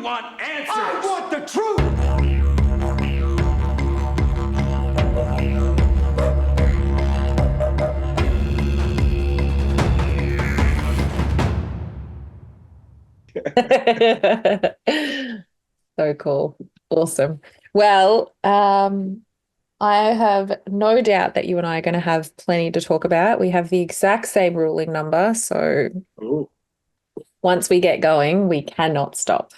want answers. I want the truth. So cool. Awesome. Well, I have no doubt that you and I are going to have plenty to talk about. We have the exact same ruling number, so Ooh. once we get going, we cannot stop.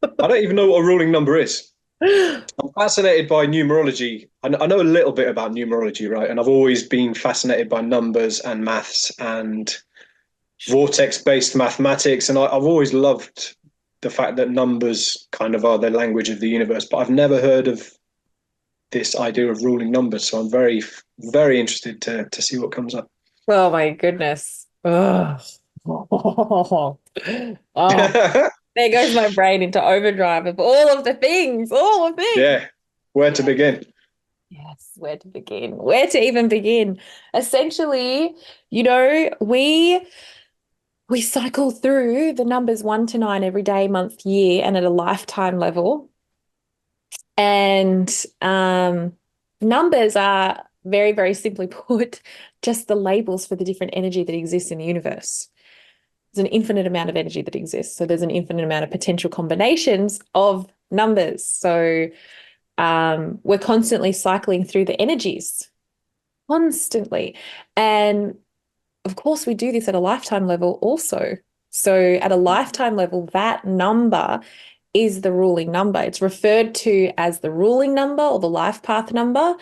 I don't even know what a ruling number is. I'm fascinated by numerology. I know a little bit about numerology, right? And I've always been fascinated by numbers and maths and vortex-based mathematics. And I've always loved the fact that numbers kind of are the language of the universe. But I've never heard of this idea of ruling numbers. So I'm very, very interested to see what comes up. Oh my goodness. Oh. Oh. There goes my brain into overdrive of all of the things, all the things. Yeah, where to begin? Yes, where to begin? Where to even begin? Essentially, we cycle through the numbers 1 to 9 every day, month, year, and at a lifetime level. And numbers are very, very simply put, just the labels for the different energy that exists in the universe. There's an infinite amount of energy that exists. So there's an infinite amount of potential combinations of numbers. So we're constantly cycling through the energies, constantly. And of course, we do this at a lifetime level also. So at a lifetime level, that number is the ruling number. It's referred to as the ruling number or the life path number.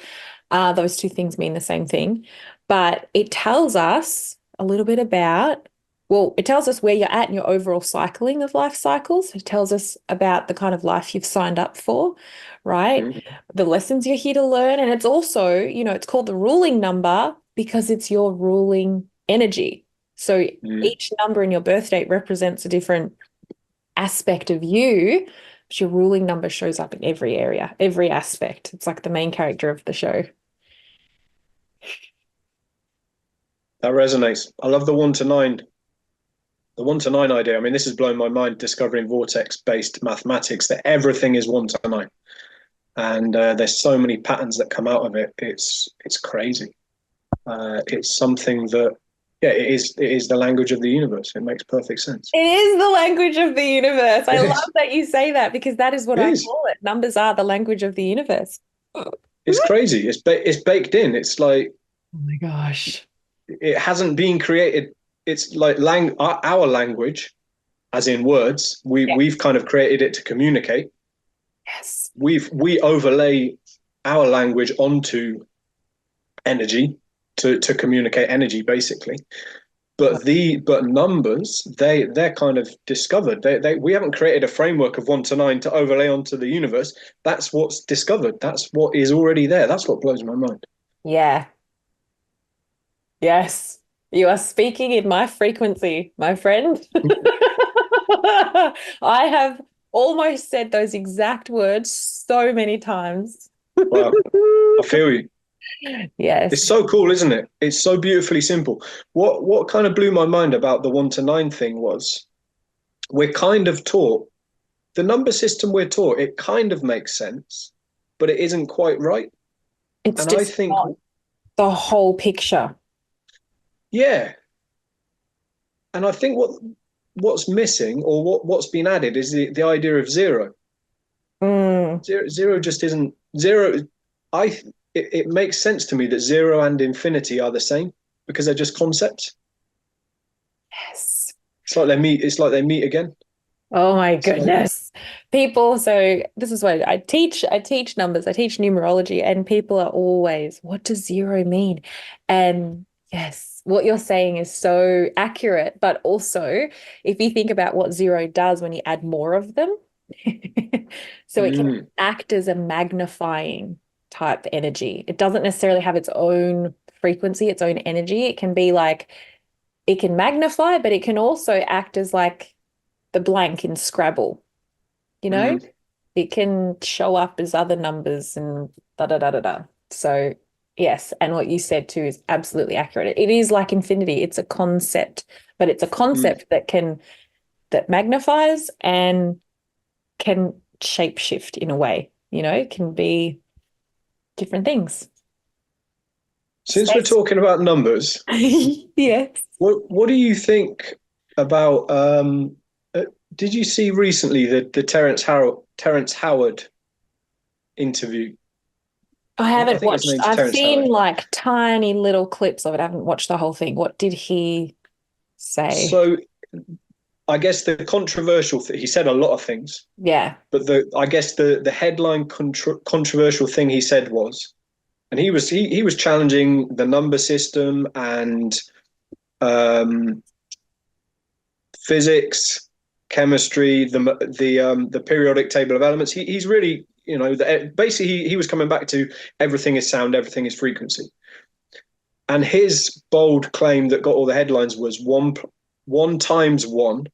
Those two things mean the same thing. But it tells us a little bit about, well, it tells us where you're at in your overall cycling of life cycles. It tells us about the kind of life you've signed up for, right? Mm-hmm. The lessons you're here to learn. And it's also, it's called the ruling number because it's your ruling energy. So each number in your birth date represents a different aspect of you, but your ruling number shows up in every area, every aspect. It's like the main character of the show. That resonates. I love the 1 to 9. The 1 to 9 idea. I mean, this has blown my mind discovering vortex-based mathematics, that everything is 1 to 9. And there's so many patterns that come out of it. It's crazy. It's something that, yeah, it is the language of the universe. It makes perfect sense. It is the language of the universe. I love that you say that because that is what I call it. Numbers are the language of the universe. It's crazy. It's baked in. It's like, oh my gosh, it hasn't been created. It's like our language, as in words. We've kind of created it to communicate. Yes. We overlay our language onto energy to communicate energy, basically. But numbers, they're kind of discovered. We haven't created a framework of 1 to 9 to overlay onto the universe. That's what's discovered. That's what is already there. That's what blows my mind. Yeah. Yes. You are speaking in my frequency, my friend. I have almost said those exact words so many times. Wow. I feel you. Yes. It's so cool, isn't it? It's so beautifully simple. What kind of blew my mind about the 1 to 9 thing was we're kind of taught, the number system we're taught, it kind of makes sense, but it isn't quite right. It's and just I think not the whole picture. Yeah. And I think what's missing or what's been added is the idea of zero. Zero just isn't zero. It makes sense to me that zero and infinity are the same because they're just concepts. Yes. It's like they meet again. Oh my goodness. People, so this is what I teach numbers, I teach numerology, and people are always, what does zero mean? And yes, what you're saying is so accurate, but also if you think about what zero does when you add more of them, so it can act as a magnifying type energy. It doesn't necessarily have its own frequency, its own energy. It can be like, it can magnify, but it can also act as like the blank in Scrabble, it can show up as other numbers and da da da da da. So yes, and what you said too is absolutely accurate. It is like infinity. It's a concept, but it's a concept that can that magnifies and can shapeshift in a way, can be different things. Since we're talking about numbers, Yes. what do you think about did you see recently the Terrence Howard interview? I I haven't think his watched. name's I've Terrence seen Howard. like tiny little clips of it. I haven't watched the whole thing. What did he say? So I guess the controversial he said a lot of things, Yeah. but I guess the headline controversial thing he said was, and he was challenging the number system and um, physics, chemistry, the periodic table of elements. He's really, basically he was coming back to everything is sound, everything is frequency. And his bold claim that got all the headlines was one times one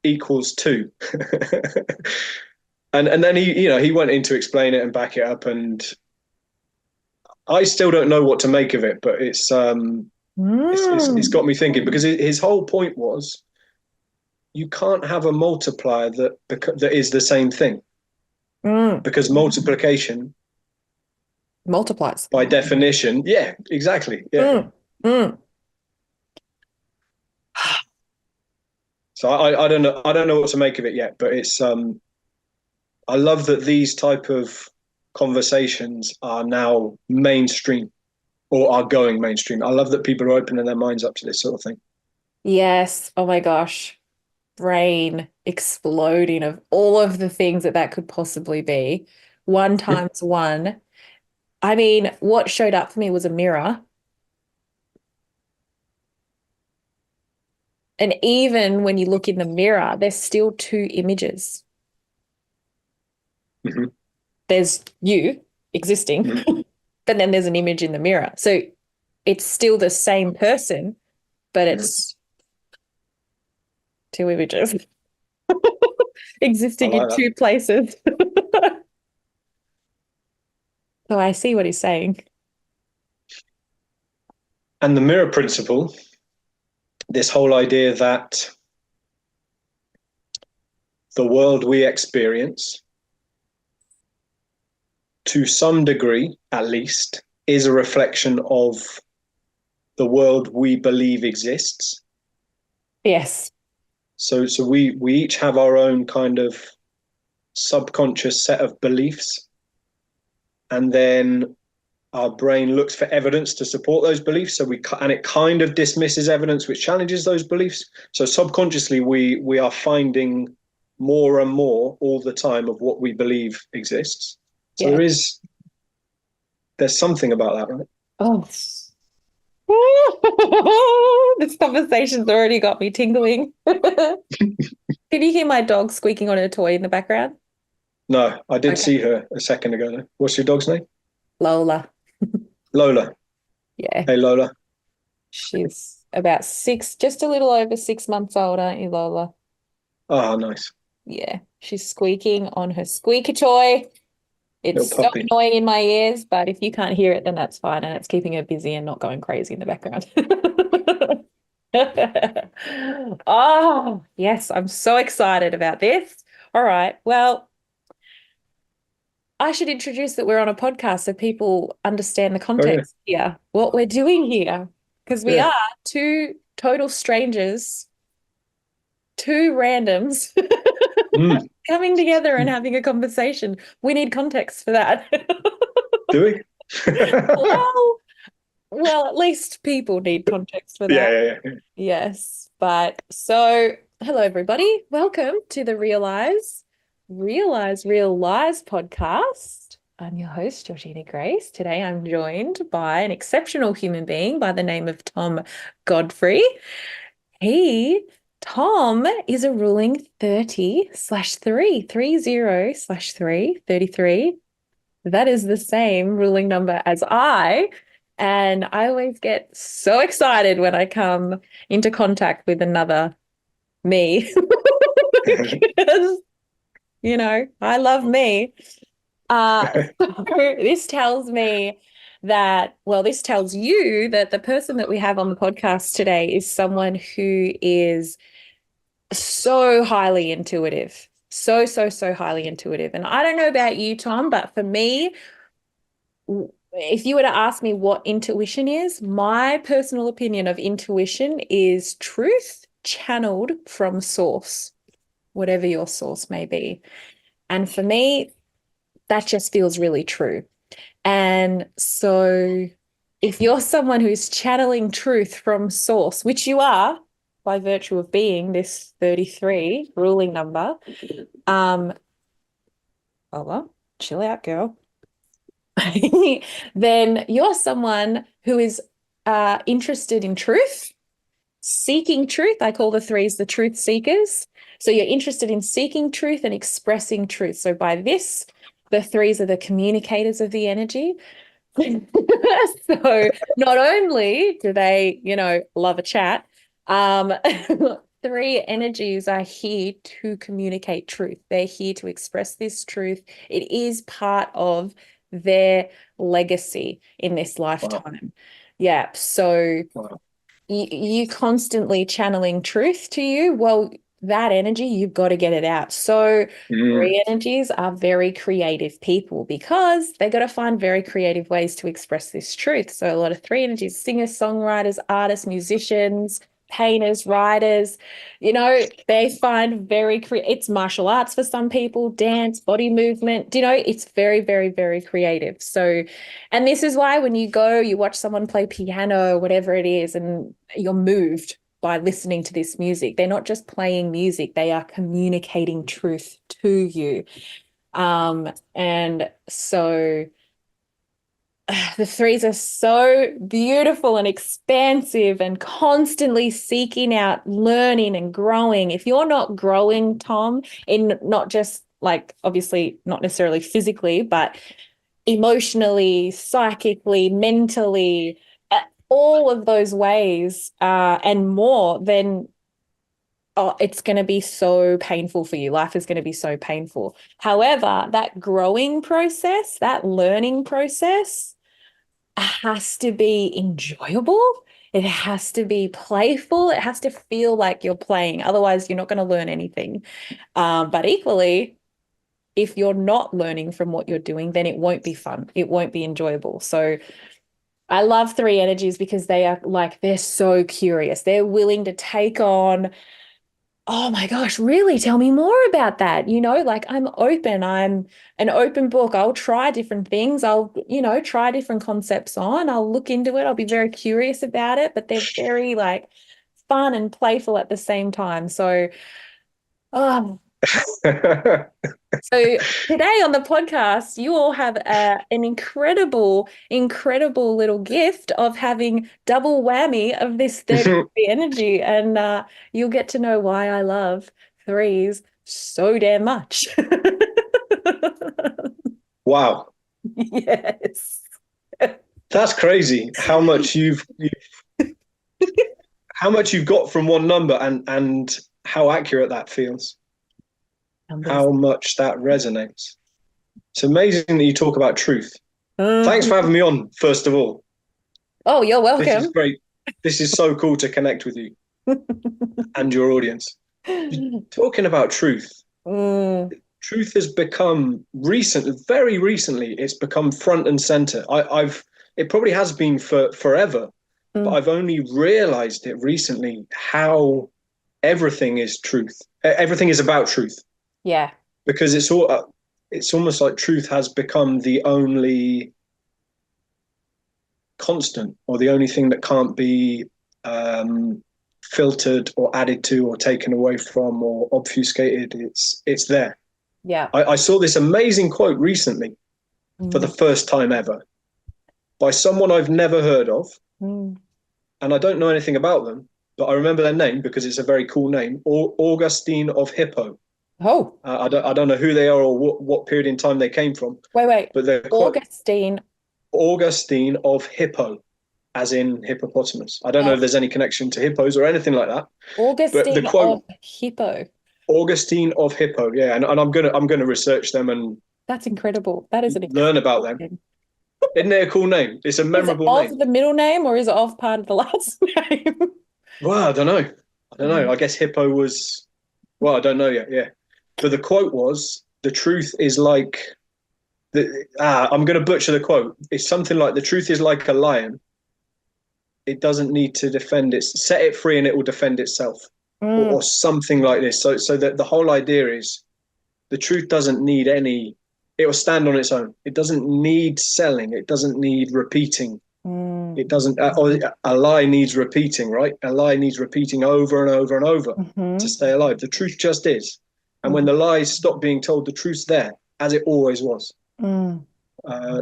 equals two. and then he went in to explain it and back it up, and I still don't know what to make of it, but it's got me thinking, because his whole point was you can't have a multiplier that is the same thing, because multiplication Multiplies. by definition, yeah, exactly, yeah. So I don't know what to make of it yet, but it's I love that these type of conversations are now mainstream, or are going mainstream. I love that people are opening their minds up to this sort of thing. Yes. Oh my gosh. Brain exploding of all of the things that could possibly be. One times one. I mean, what showed up for me was a mirror. And even when you look in the mirror, there's still two images. Mm-hmm. There's you existing, but then there's an image in the mirror. So it's still the same person, but it's two images existing in two places. So I see what he's saying. And the mirror principle, this whole idea that the world we experience, to some degree at least, is a reflection of the world we believe exists. Yes. So we each have our own kind of subconscious set of beliefs, and then our brain looks for evidence to support those beliefs. So it kind of dismisses evidence which challenges those beliefs. So subconsciously we are finding more and more all the time of what we believe exists. So Yeah. there's something about that, right? Oh. This conversation's already got me tingling. Can you hear my dog squeaking on her toy in the background? No, I did see her a second ago, though. What's your dog's name? Lola. Lola. Yeah. Hey, Lola. She's about just a little over 6 months old, aren't you, Lola? Oh, nice. Yeah. She's squeaking on her squeaky toy. It's so annoying in my ears, but if you can't hear it, then that's fine. And it's keeping her busy and not going crazy in the background. Oh, yes. I'm so excited about this. All right. Well, I should introduce that we're on a podcast so people understand the context here, what we're doing here, because we are two total strangers, two randoms coming together and having a conversation. We need context for that. Do we? Well, at least people need context for that. Yeah. Yes. But so, hello, everybody. Welcome to the Realize Real Lies podcast. I'm your host, Georgina Grace. Today I'm joined by an exceptional human being by the name of Tom Godfrey. Tom is a ruling 30/3, 30/3, 33. That is the same ruling number as I. And I always get so excited when I come into contact with another me. Because, I love me. So this tells me this tells you that the person that we have on the podcast today is someone who is So highly intuitive. So, so, so highly intuitive. And I don't know about you, Tom, but for me, if you were to ask me what intuition is, my personal opinion of intuition is truth channeled from source, whatever your source may be. And for me, that just feels really true. And so if you're someone who's channeling truth from source, which you are by virtue of being this 33 ruling number, well, chill out, girl. Then you're someone who is interested in truth, seeking truth. I call the threes the truth seekers. So you're interested in seeking truth and expressing truth. So by this, the threes are the communicators of the energy. So not only do they, love a chat, three energies are here to communicate truth. They're here to express this truth. It is part of their legacy in this lifetime. Wow. Yeah. So wow. You constantly channeling truth to you. Well, that energy, you've got to get it out. So three energies are very creative people because they got to find very creative ways to express this truth. So a lot of three energies, singers, songwriters, artists, musicians, painters, writers, they find very creative. It's martial arts for some people, dance, body movement, it's very, very, very creative. So, and this is why when you go, you watch someone play piano, whatever it is, and you're moved by listening to this music. They're not just playing music, they are communicating truth to you. And so the threes are so beautiful and expansive and constantly seeking out learning and growing. If you're not growing, Tom, in not just like obviously not necessarily physically, but emotionally, psychically, mentally, all of those ways and more, then it's going to be so painful for you. Life is going to be so painful. However, that growing process, that learning process has to be enjoyable. It has to be playful. It has to feel like you're playing. Otherwise, you're not going to learn anything. But equally, if you're not learning from what you're doing, then it won't be fun. It won't be enjoyable. So I love three energies because they're so curious. They're willing to take on, oh my gosh, really? Tell me more about that. I'm open. I'm an open book. I'll try different things. I'll, try different concepts on. I'll look into it. I'll be very curious about it, but they're very fun and playful at the same time. So, so today on the podcast, you all have an incredible, incredible little gift of having double whammy of this 33 energy. And you'll get to know why I love threes so damn much. Wow. Yes. That's crazy how much you've got from one number and how accurate that feels. How much that resonates. It's amazing that you talk about truth. Thanks for having me on, first of all. Oh, you're welcome. This is great. This is so cool to connect with you and your audience. Talking about truth. Truth has become very recently, it's become front and center. It probably has been for forever, but I've only realized it recently how everything is truth. Everything is about truth. Yeah. Because it's almost like truth has become the only constant or the only thing that can't be filtered or added to or taken away from or obfuscated. It's there. Yeah. I saw this amazing quote recently for the first time ever by someone I've never heard of. And I don't know anything about them, but I remember their name because it's a very cool name, Augustine of Hippo. Oh, I don't know who they are or what period in time they came from. Wait. But they're Augustine of Hippo, as in hippopotamus. I don't know if there's any connection to hippos or anything like that. Augustine the quote, of Hippo. Augustine of Hippo, yeah, and I'm gonna research them and that's incredible. That is learn about them. Isn't it a cool name? It's a memorable name. Is it of the middle name or is it of part of the last name? Well, I don't know. I guess Hippo was Well, I don't know yet. Yeah, but the quote was, "The truth is like I'm going to butcher the quote. It's something like, the truth is like a lion. It doesn't need to defend it. Set it free, and it will defend itself." Mm, Or something like this. So that the whole idea is, the truth doesn't need any. It will stand on its own. It doesn't need selling. It doesn't need repeating. mm, It doesn't. A lie needs repeating, right? A lie needs repeating over and over and over to mhm, stay alive. The truth just is. And when mhm, the lies stop being told, the truth's there, as it always was. mm.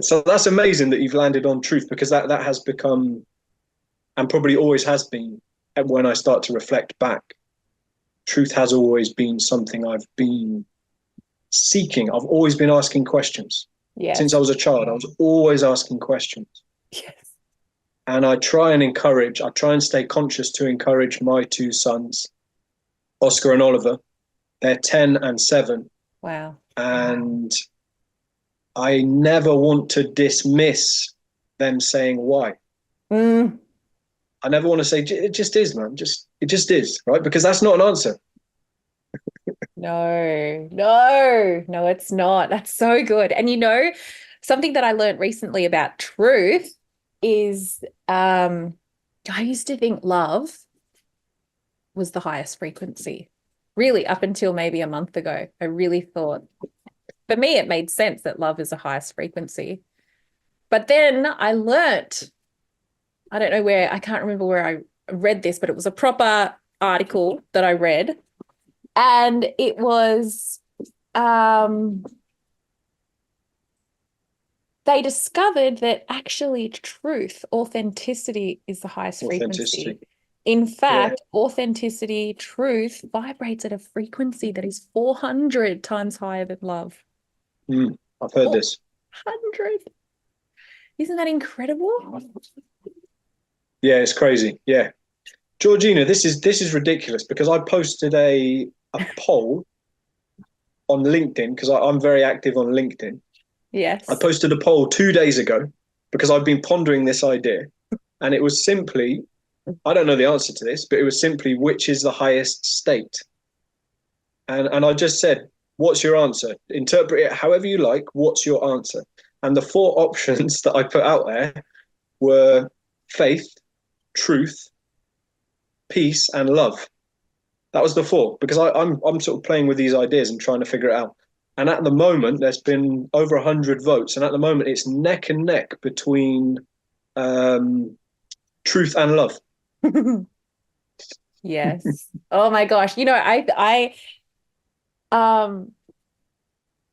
So that's amazing that you've landed on truth, because that has become, and probably always has been, when I start to reflect back, truth has always been something I've been seeking. I've always been asking questions. Since Yes. I was a child, I was always asking questions. Yes. And I try and stay conscious to encourage my two sons, Oscar and Oliver. They're 10 and 7. Wow. And I never want to dismiss them saying why. Mm. I never want to say, it just is, man. It just is, right? Because that's not an answer. No, no, no, it's not. That's so good. And something that I learned recently about truth is I used to think love was the highest frequency. Really, up until maybe a month ago, I really thought, for me, it made sense that love is the highest frequency. But then I learnt, I don't know where, I can't remember where I read this, but it was a proper article that I read. And it was, um, they discovered that actually truth, authenticity is the highest frequency. Authenticity. In Yeah. fact, authenticity, truth vibrates at a frequency that is 400 times higher than love. I've heard this. 400. Isn't that incredible? Yeah, it's crazy. Yeah. Georgina, this is ridiculous, because I posted a poll on LinkedIn, because I'm very active on LinkedIn. I Yes. posted a poll 2 days ago because I've been pondering this idea, and it was simply, I don't know the answer to this, but it was simply, which is the highest state? And I just said, what's your answer? Interpret it however you like. What's your answer? And the four options that I put out there were faith, truth, peace, and love. That was the four, because I'm sort of playing with these ideas and trying to figure it out. And at the moment, there's been over 100 votes, and at the moment, it's neck and neck between truth and love. Yes. Oh my gosh. Um,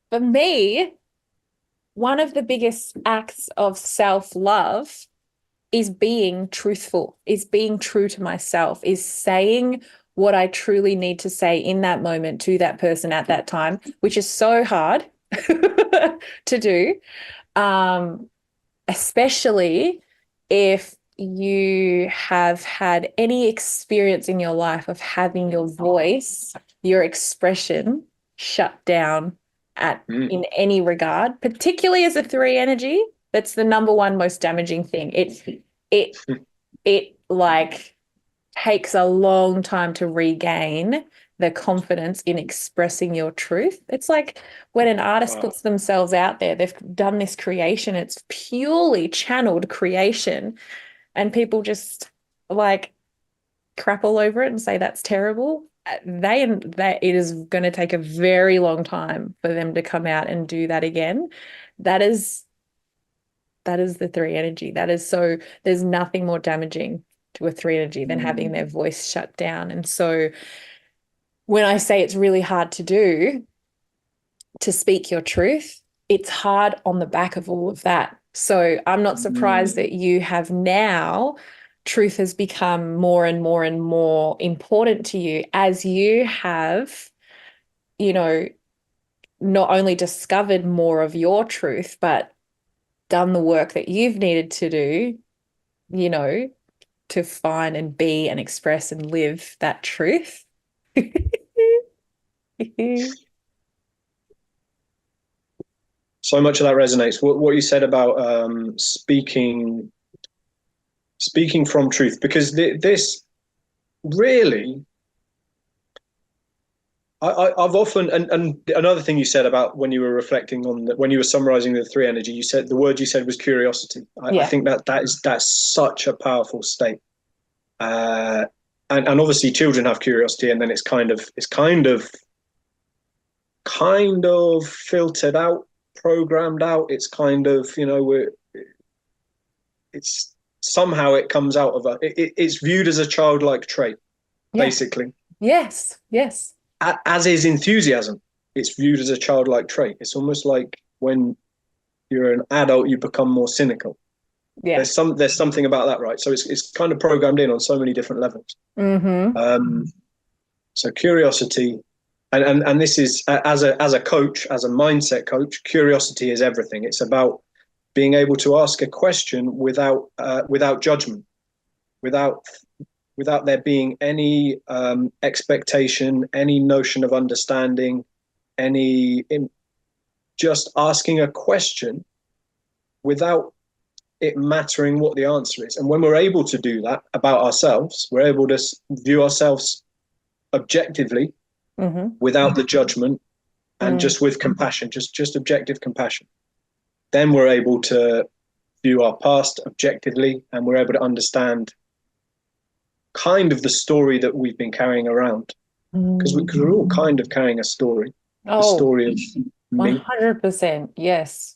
for me, one of the biggest acts of self-love is being truthful, is being true to myself, is saying what I truly need to say in that moment to that person at that time, which is so hard to do, especially if you have had any experience in your life of having your voice, your expression shut down in any regard, particularly as a 3 energy. That's the number one most damaging thing. It it like takes a long time to regain the confidence in expressing your truth. It's like when an artist Wow. puts themselves out there, they've done this creation, it's purely channeled creation, and people just like crap all over it and say that's terrible. That it is going to take a very long time for them to come out and do that again. That is the 3 energy. That is so, there's nothing more damaging to a 3 energy than having their voice shut down. And so when I say it's really hard to do, to speak your truth, it's hard on the back of all of that. So I'm not surprised that you have now, truth has become more and more and more important to you as you have, you know, not only discovered more of your truth, but done the work that you've needed to do, you know, to find and be and express and live that truth. So much of that resonates. What you said about speaking from truth, because this really, I've often, and another thing you said about when you were reflecting on when you were summarizing the three energy, you said the word you said was curiosity. I Yeah. think that's such a powerful state. And obviously children have curiosity, and then it's kind of filtered out, programmed out. It's kind of, it's somehow it comes out of it's viewed as a childlike trait, Yeah. basically. Yes. Yes. As is enthusiasm. It's viewed as a childlike trait. It's almost like when you're an adult, you become more cynical. Yeah. There's something about that, right? So it's kind of programmed in on so many different levels. So curiosity, and this is as a coach, as a mindset coach, curiosity is everything. It's about being able to ask a question without judgment, without there being any expectation, any notion of understanding, just asking a question without it mattering what the answer is. And when we're able to do that about ourselves, we're able to view ourselves objectively, without the judgment, and just with compassion, just objective compassion. Then we're able to view our past objectively, and we're able to understand kind of the story that we've been carrying around, because we're all kind of carrying a story. The story of me. 100%. Yes.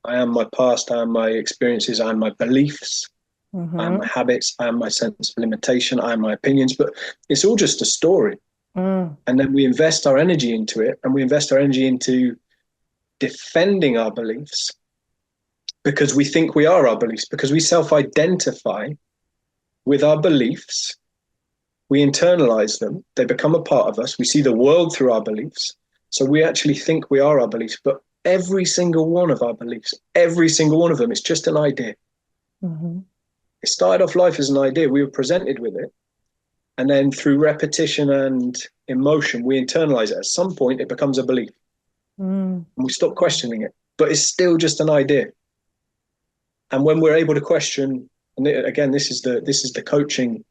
I am my past, I am my experiences, I am my beliefs, I am my habits, I am my sense of limitation, I am my opinions, but it's all just a story. And then we invest our energy into it, and we invest our energy into defending our beliefs because we think we are our beliefs, because we self-identify with our beliefs. We internalize them. They become a part of us. We see the world through our beliefs. So we actually think we are our beliefs, but every single one of our beliefs, every single one of them, is just an idea. It started off life as an idea. We were presented with it. And then through repetition and emotion, we internalize it. At some point, it becomes a belief. And we stop questioning it. But it's still just an idea. And when we're able to question, and again, this is the coaching,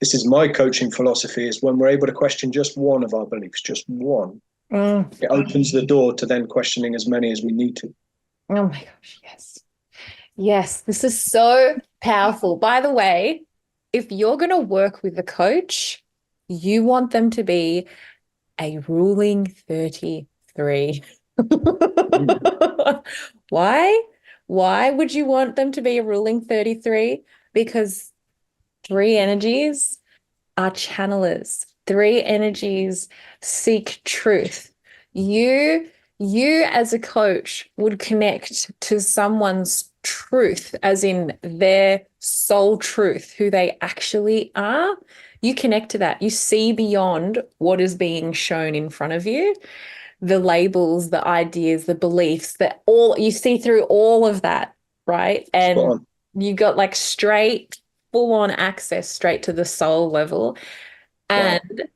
this is my coaching philosophy, is when we're able to question just one of our beliefs, just one, it opens the door to then questioning as many as we need to. Oh my gosh, yes. Yes, this is so powerful. By the way, if you're going to work with a coach, you want them to be a ruling 33. Why? Why would you want them to be a ruling 33? Because 3 energies are channelers. 3 energies seek truth. You as a coach would connect to someone's truth, as in their soul truth, who they actually are. You connect to that. You see beyond what is being shown in front of you, the labels, the ideas, the beliefs, that all you see through all of that, right? And you got like straight, full-on access straight to the soul level. And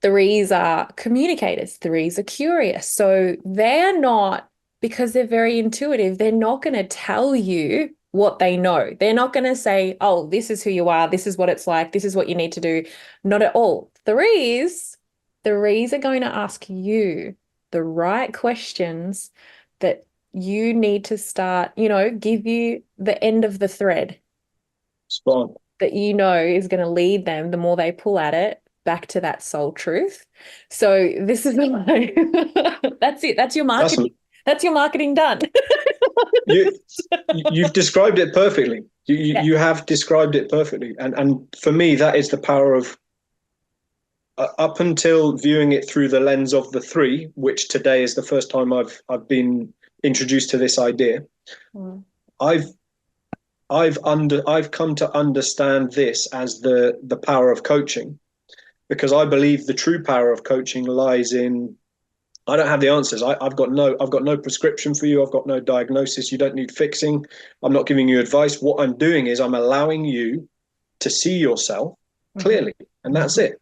3s are communicators. 3s are curious. So they're not, because they're very intuitive, they're not going to tell you what they know. They're not going to say, oh, this is who you are. This is what it's like. This is what you need to do. Not at all. 3s are going to ask you the right questions that you need to start, give you the end of the thread. Spot on. That is going to lead them, the more they pull at it, back to that soul truth. So this is that's it. That's your marketing. That's your marketing done. You've described it perfectly. You have described it perfectly. And for me, that is the power of, up until viewing it through the lens of the 3, which today is the first time I've been introduced to this idea. I've come to understand this as the power of coaching, because I believe the true power of coaching lies in, I don't have the answers. I've got no prescription for you. I've got no diagnosis. You don't need fixing. I'm not giving you advice. What I'm doing is I'm allowing you to see yourself clearly, and that's it.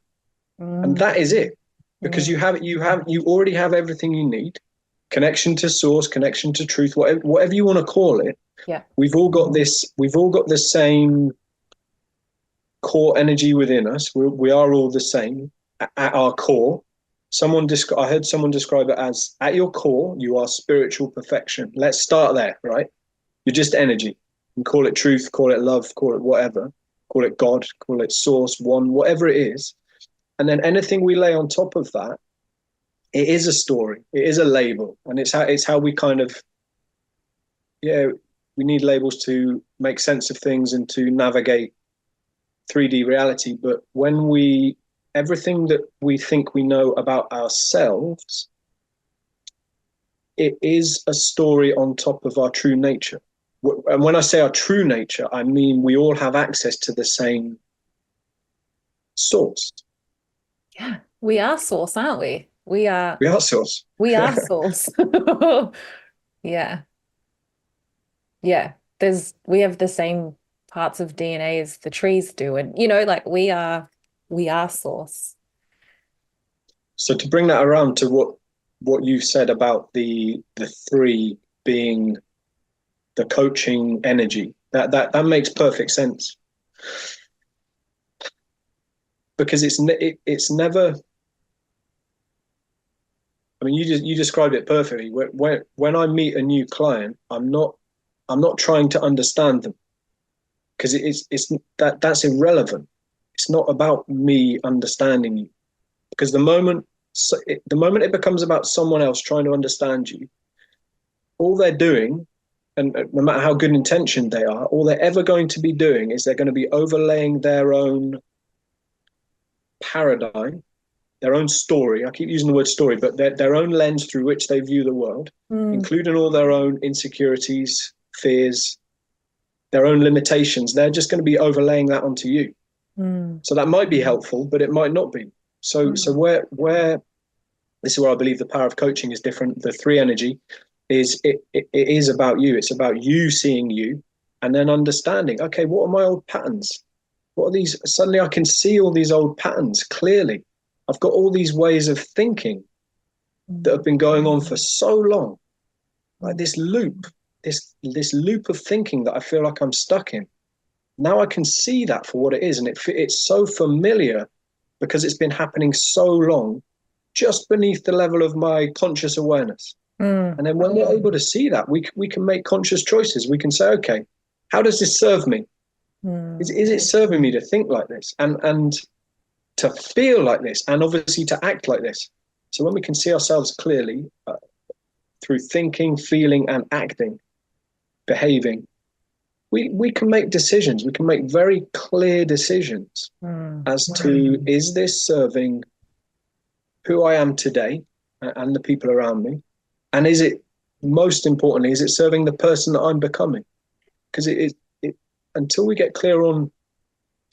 And that is it, because you already have everything you need. Connection to source, connection to truth, whatever you want to call it. Yeah. We've all got the same core energy within us. We are all the same at our core. I heard someone describe it as, at your core, you are spiritual perfection. Let's start there, right? You're just energy. You can call it truth, call it love, call it whatever, call it God, call it source, one, whatever it is. And then anything we lay on top of that, it is a story, it is a label, and it's how we kind of, yeah, we need labels to make sense of things and to navigate 3D reality. But everything that we think we know about ourselves, it is a story on top of our true nature. And when I say our true nature, I mean we all have access to the same source. Yeah, we are source, aren't we? We are source. We are source. Yeah. Yeah. We have the same parts of DNA as the trees do. And like we are source. So to bring that around to what you've said about the three being the coaching energy, that makes perfect sense. Because it's never, I mean, you described it perfectly. When I meet a new client, I'm not trying to understand them, because that's irrelevant. It's not about me understanding you, because the moment it becomes about someone else trying to understand you, all they're doing, and no matter how good intentioned they are, all they're ever going to be doing is they're going to be overlaying their own paradigm, their own story. I keep using the word story, but their own lens through which they view the world, including all their own insecurities, fears, their own limitations. They're just going to be overlaying that onto you. So that might be helpful, but it might not be. So where this is where I believe the power of coaching is different. The three energy is it is about you. It's about you seeing you and then understanding, okay, what are my old patterns? What are these? Suddenly I can see all these old patterns clearly. I've got all these ways of thinking that have been going on for so long, like this loop of thinking that I feel like I'm stuck in. Now I can see that for what it is, and it's so familiar because it's been happening so long, just beneath the level of my conscious awareness. And then when we're able to see that, we can make conscious choices. We can say, okay, how does this serve me? Is it serving me to think like this and to feel like this, and obviously to act like this? So when we can see ourselves clearly through thinking, feeling, and acting, behaving, we can make decisions. We can make very clear decisions as to, is this serving who I am today and the people around me? And is it, most importantly, is it serving the person that I'm becoming? Because until we get clear on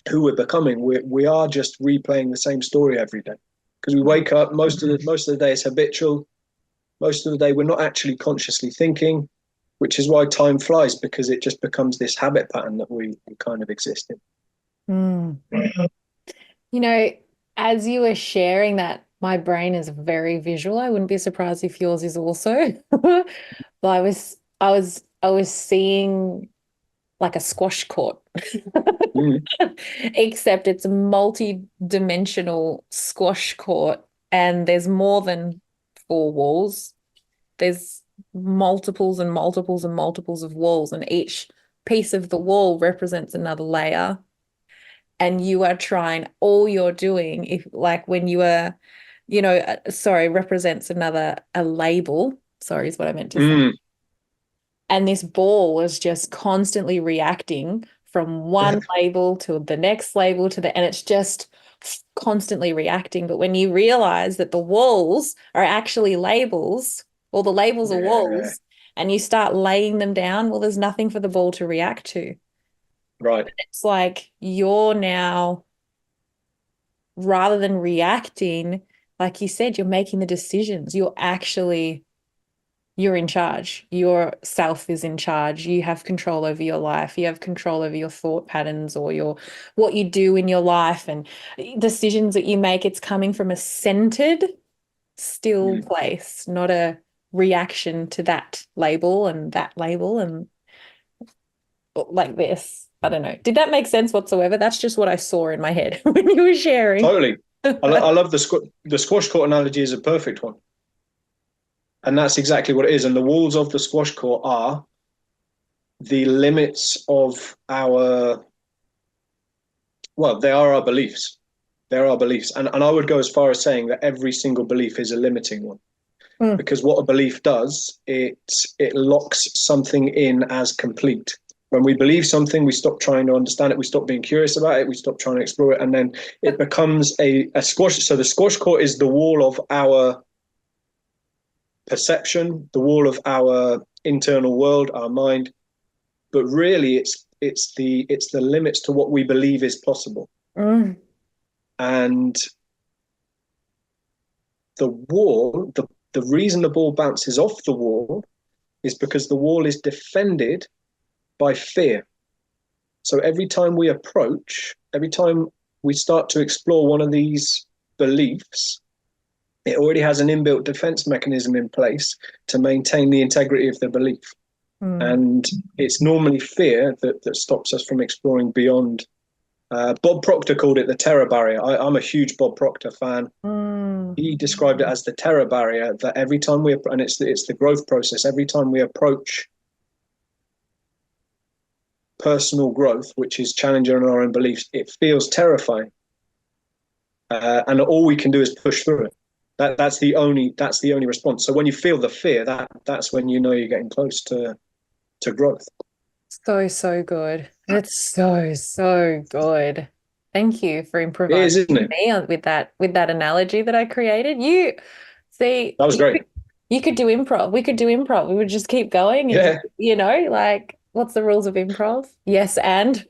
who we're becoming, we are just replaying the same story every day. Because we wake up, most of the day it's habitual. Most of the day we're not actually consciously thinking, which is why time flies, because it just becomes this habit pattern that we kind of exist in. As you were sharing that, my brain is very visual. I wouldn't be surprised if yours is also. But I was seeing like a squash court, except it's a multi-dimensional squash court, and there's more than four walls. There's multiples and multiples and multiples of walls, and each piece of the wall represents another layer. And you are trying, all you're doing, if like when you are, represents a label, sorry, is what I meant to say. And this ball was just constantly reacting from one label to the next label and it's just constantly reacting. But when you realize that the walls are actually labels, or the labels are walls, and you start laying them down, well, there's nothing for the ball to react to. Right. It's like you're now, rather than reacting, like you said, you're making the decisions. You're in charge. Your self is in charge. You have control over your life. You have control over your thought patterns or what you do in your life and decisions that you make. It's coming from a centered, still place, not a reaction to that label and like this. I don't know. Did that make sense whatsoever? That's just what I saw in my head when you were sharing. Totally. I love the squash court analogy is a perfect one. And that's exactly what it is. And the walls of the squash court are the limits of they are our beliefs. They're our beliefs. And I would go as far as saying that every single belief is a limiting one. Mm. Because what a belief does, it locks something in as complete. When we believe something, we stop trying to understand it. We stop being curious about it. We stop trying to explore it. And then it becomes a squash. So the squash court is the wall of our perception, the wall of our internal world, our mind. But really, it's the limits to what we believe is possible. Mm. And the wall, the reason the ball bounces off the wall is because the wall is defended by fear. So every time we approach, every time we start to explore one of these beliefs, it already has an inbuilt defense mechanism in place to maintain the integrity of the belief. And it's normally fear that stops us from exploring beyond. Bob Proctor called it the terror barrier. I'm a huge Bob Proctor fan. He described it as the terror barrier, that every time and it's the growth process, every time we approach personal growth, which is challenging our own beliefs, it feels terrifying. And all we can do is push through it. That's the only response. So when you feel the fear, that's when you know you're getting close to growth. So good. It's so good. Thank you for improvising It is, isn't it? me with that analogy that I created. You see, That was great. You could do improv. We could do improv. We would just keep going and Yeah. like what's the rules of improv? Yes, and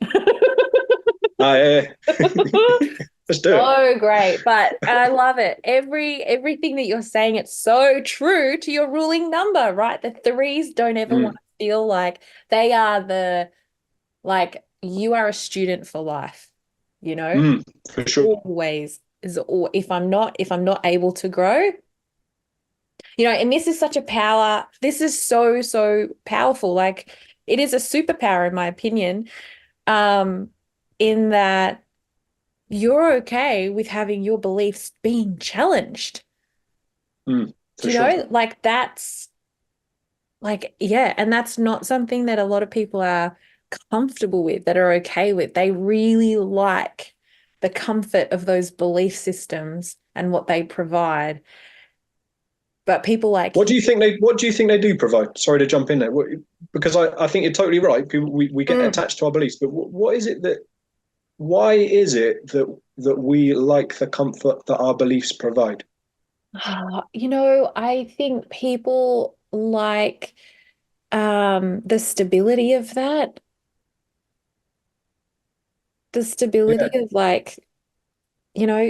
Yeah. Let's do it. Oh, great. But I love it. Everything that you're saying, it's so true to your ruling number, right? The threes don't ever want to feel like they are you are a student for life, for sure. Always if I'm not able to grow, and this is such a power. This is so powerful. Like it is a superpower in my opinion, in that you're okay with having your beliefs being challenged. Sure. Like that's and that's not something that a lot of people are comfortable with, that are okay with. They really like the comfort of those belief systems and what they provide. But people like what do you think they do provide? Sorry to jump in there, because I think you're totally right. People we get attached to our beliefs, but why is it that we like the comfort that our beliefs provide? I think people like the stability of that. The stability of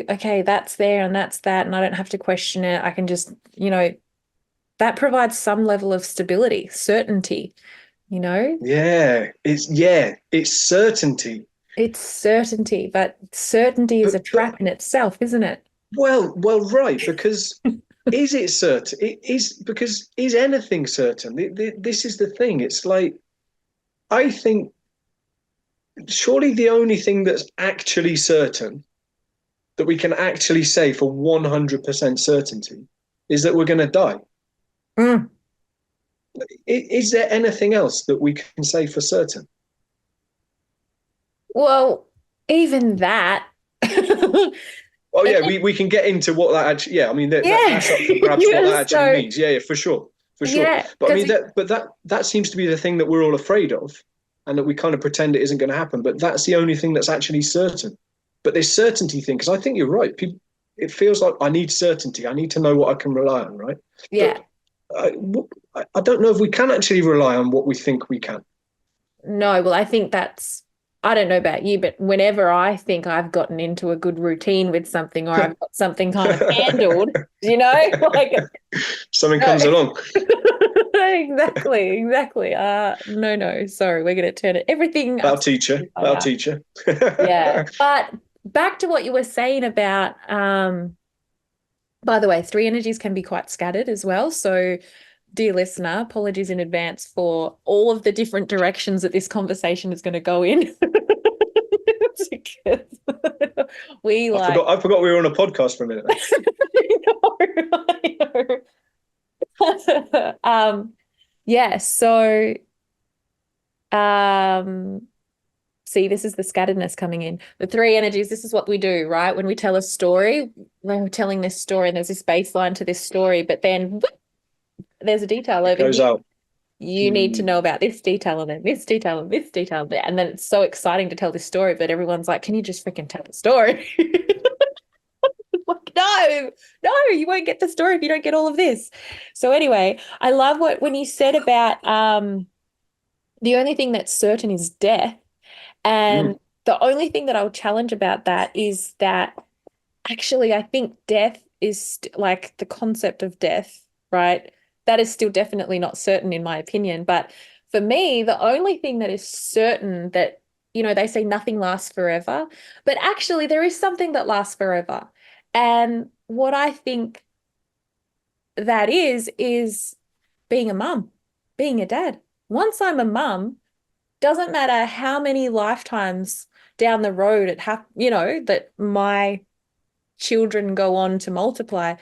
okay, that's there and that's that, and I don't have to question it. I can just, that provides some level of stability, certainty, It's certainty. It's certainty, but certainty is a trap in itself, isn't it? Well, right, because is it certain? It is, because is anything certain? This is the thing. It's like, I think surely the only thing that's actually certain, that we can actually say for 100% certainty, is that we're going to die. Is there anything else that we can say for certain? Well, even that. Oh yeah, we can get into what that actually. Yeah, I mean that's up for grabs. What that actually means. Yeah, for sure. Yeah, but I mean that seems to be the thing that we're all afraid of, and that we kind of pretend it isn't going to happen. But that's the only thing that's actually certain. But this certainty thing, because I think you're right. People, it feels like I need certainty. I need to know what I can rely on, right? Yeah. But I don't know if we can actually rely on what we think we can. No, well, I think I don't know about you, but whenever I think I've gotten into a good routine with something, or I've got something kind of handled, like something comes along. Exactly. No, sorry, we're going to turn it everything about teacher. Yeah. But back to what you were saying about, by the way, three energies can be quite scattered as well. So dear listener, apologies in advance for all of the different directions that this conversation is going to go in. We I like, forgot we were on a podcast for a minute. I know. Yeah, so see, this is the scatteredness coming in. The three energies, this is what we do, right? When we tell a story, when we're telling this story and there's this baseline to this story, but then whoop, there's a detail It over goes here. out. You need to know about this detail and then this detail and this detail. And then it's so exciting to tell this story, but everyone's like, can you just freaking tell the story? Like, no, you won't get the story if you don't get all of this. So anyway, I love when you said about the only thing that's certain is death. And the only thing that I'll challenge about that is that actually I think death is like the concept of death, right? That is still definitely not certain in my opinion. But for me, the only thing that is certain that, they say nothing lasts forever, but actually there is something that lasts forever. And what I think that is being a mum, being a dad. Once I'm a mum, doesn't matter how many lifetimes down the road that my children go on to multiply,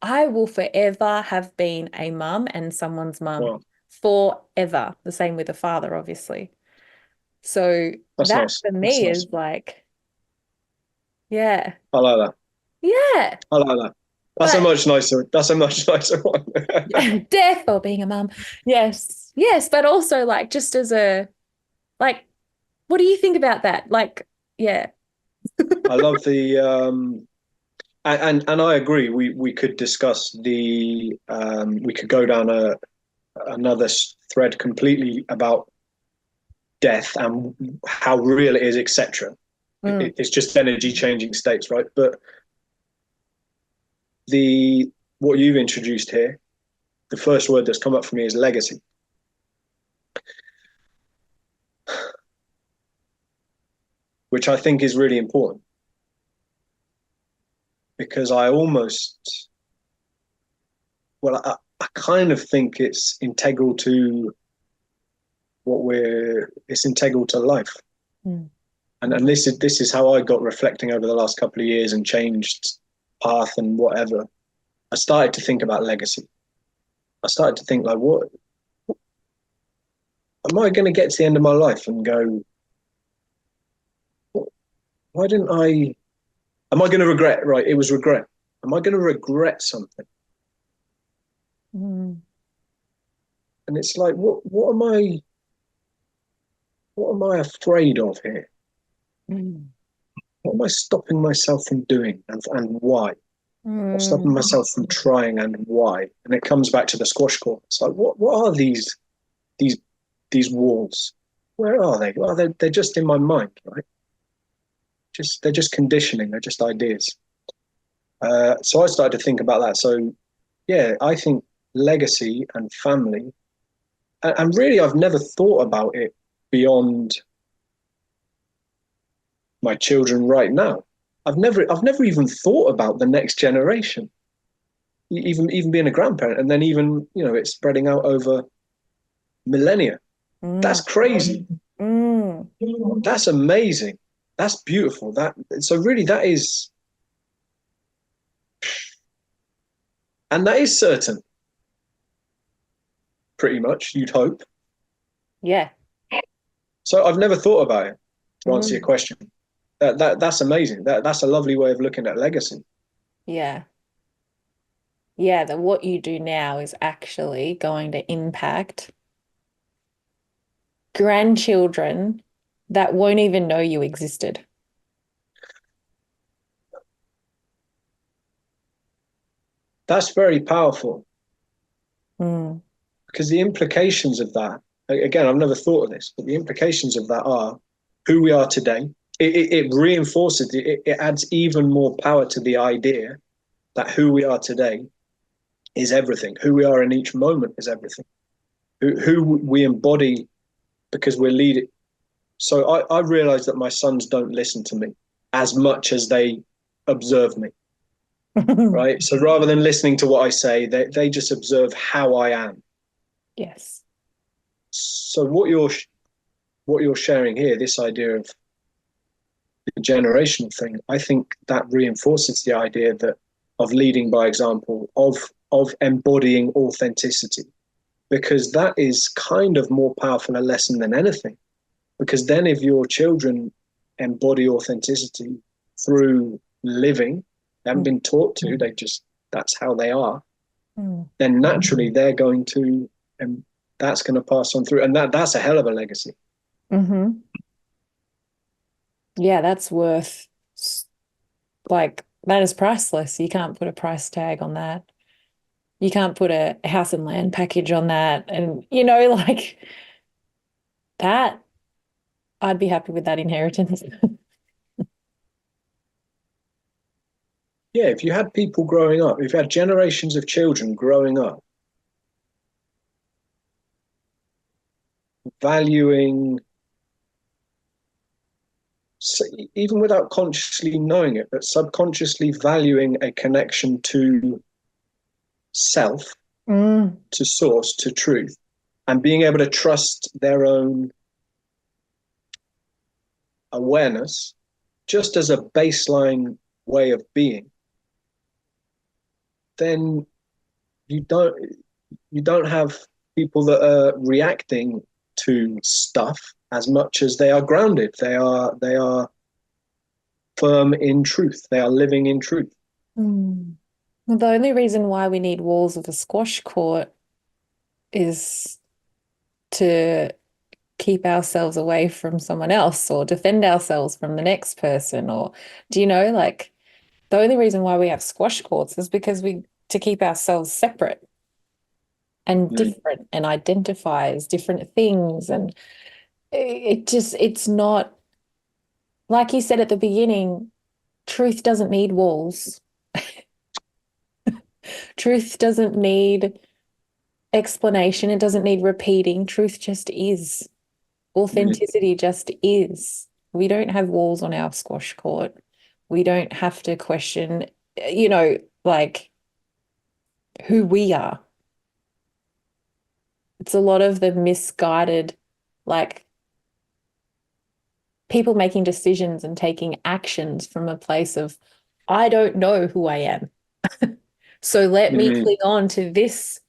I will forever have been a mum and someone's mum. Wow, Forever. The same with a father, obviously. So that's that nice. for That's me nice. is like, yeah, I like that. yeah. I like that. That's a But much nicer. That's a much nicer one. death or being a mum. Yes. Yes. But also like just as like, what do you think about that? Like, yeah. I love the and I agree. We could discuss the we could go down another thread completely about death and how real it is, etc. Mm. It's just energy changing states, right? But the what you've introduced here, the first word that's come up for me is legacy. Which I think is really important because I kind of think it's integral to it's integral to life. Mm. And this is how I got reflecting over the last couple of years and changed path and whatever. I started to think about legacy. I started to think like, what am I going to get to the end of my life and go, why didn't I? Am I going to regret? Right, it was regret. Am I going to regret something? Mm. And it's like, what am I afraid of here? Mm. What am I stopping myself from doing and why? What's stopping Mm. myself from trying and why? And it comes back to the squash court. It's like, what are these these walls? Where are they? Well, they're just in my mind, right? They're just conditioning. They're just ideas. So I started to think about that. So yeah, I think legacy and family, and really, I've never thought about it beyond my children right now. I've never even thought about the next generation, even being a grandparent, and then even it's spreading out over millennia. That's Mm. crazy. Mm. That's amazing. That's beautiful. So really that is certain, pretty much, you'd hope. Yeah. So I've never thought about it, to answer your Mm. question. That's amazing. That's a lovely way of looking at legacy. Yeah. Yeah, that what you do now is actually going to impact grandchildren that won't even know you existed. That's very powerful Mm. because the implications of that, again, I've never thought of this, but the implications of that are who we are today. It reinforces it adds even more power to the idea that who we are today is everything. Who we are in each moment is everything. Who we embody because we're leading. So I realize that my sons don't listen to me as much as they observe me, right? So rather than listening to what I say, they just observe how I am. Yes. So what you're sharing here, this idea of the generational thing, I think that reinforces the idea that of leading by example, of embodying authenticity, because that is kind of more powerful a lesson than anything. Because then if your children embody authenticity through living, they haven't been taught to, they just, that's how they are, then naturally they're going to, and that's going to pass on through. And that's a hell of a legacy. Mm-hmm. Yeah, that's worth, like, that is priceless. You can't put a price tag on that. You can't put a house and land package on that. And, like that, I'd be happy with that inheritance. Yeah, if you had people growing up, if you had generations of children growing up, valuing, even without consciously knowing it, but subconsciously valuing a connection to self, to source, to truth, and being able to trust their own awareness just as a baseline way of being, then you don't have people that are reacting to stuff as much as they are grounded. They are firm in truth. They are living in truth. Well, the only reason why we need walls of a squash court is to keep ourselves away from someone else or defend ourselves from the next person. Or like the only reason why we have squash courts is because to keep ourselves separate and different and identify as different things. And it's not, like you said at the beginning, truth doesn't need walls. Truth doesn't need explanation. It doesn't need repeating. Truth just is. Authenticity just is. We don't have walls on our squash court. We don't have to question, like who we are. It's a lot of the misguided, like people making decisions and taking actions from a place of, I don't know who I am. So let me cling on to this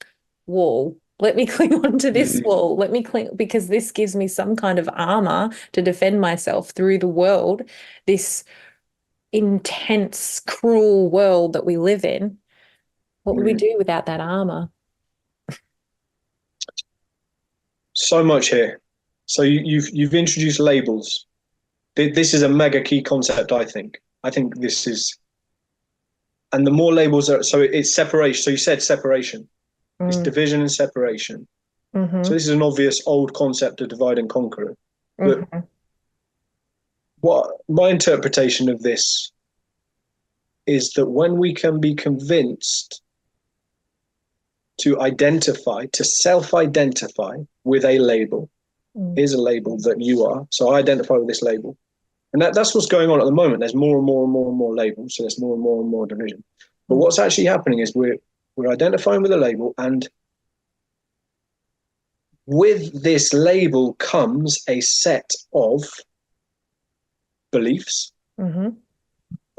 wall. Let me cling on to this wall. Let me cling, because this gives me some kind of armor to defend myself through the world, this intense, cruel world that we live in. What would we do without that armor? So much here. So you've introduced labels. This is a mega key concept, I think. I think this is, and the more labels are, so it's separation. So you said separation. It's division and separation. So this is an obvious old concept of divide and conquer. But what my interpretation of this is that when we can be convinced to identify, to self-identify with a label, here's a label that you are. So I identify with this label. And that's what's going on at the moment. There's more and more and more and more labels. So there's more and more and more division. But what's actually happening is we're identifying with a label, and with this label comes a set of beliefs that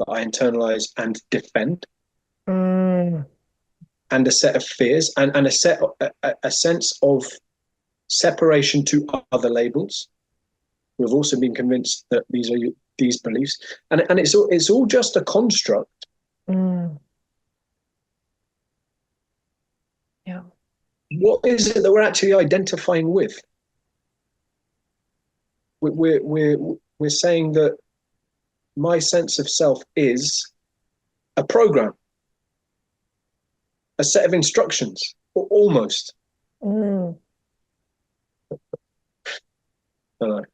I internalize and defend, and a set of fears, and a sense of separation to other labels. We've also been convinced that these are these beliefs, and it's all just a construct. Yeah. What is it that we're actually identifying with? We're saying that my sense of self is a program, a set of instructions, or almost. I don't know.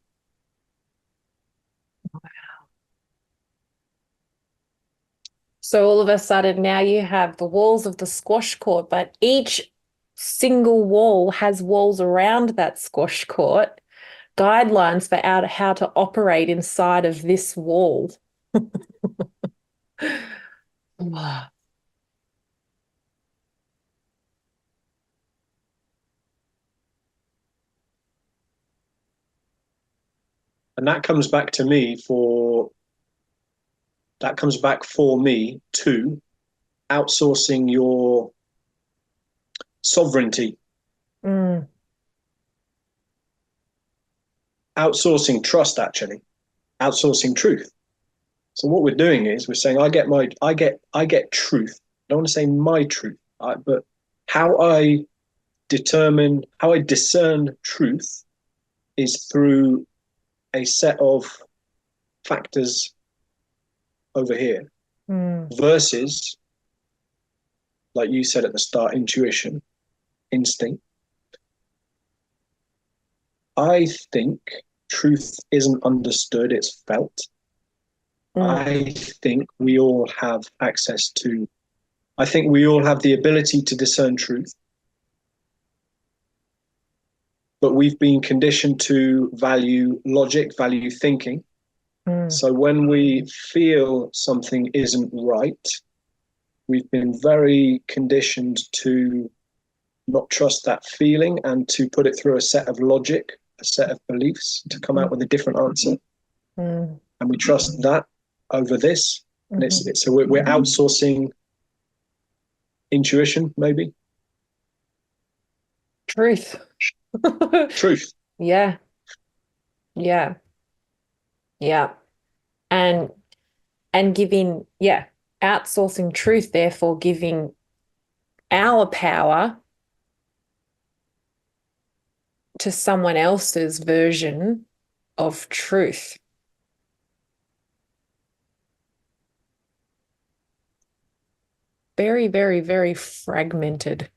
So all of a sudden now you have the walls of the squash court, but each single wall has walls around that squash court, guidelines for how to operate inside of this wall. Wow. And that comes back to me for that comes back for me to outsourcing your sovereignty, outsourcing trust, actually, outsourcing truth. So what we're doing is we're saying, I get truth. I don't want to say my truth, but how I discern truth is through a set of factors over here versus, like you said at the start, intuition, instinct. I think truth isn't understood, it's felt. I think we all have access to, I think we all have the ability to discern truth. But we've been conditioned to value logic, value thinking. So when we feel something isn't right, we've been very conditioned to not trust that feeling and to put it through a set of logic, a set of beliefs to come out with a different answer. And we trust that over this. And so we're outsourcing intuition, maybe. Truth. Truth. Yeah. Yeah. Yeah. And giving, outsourcing truth, therefore giving our power to someone else's version of truth. Very, very, very fragmented.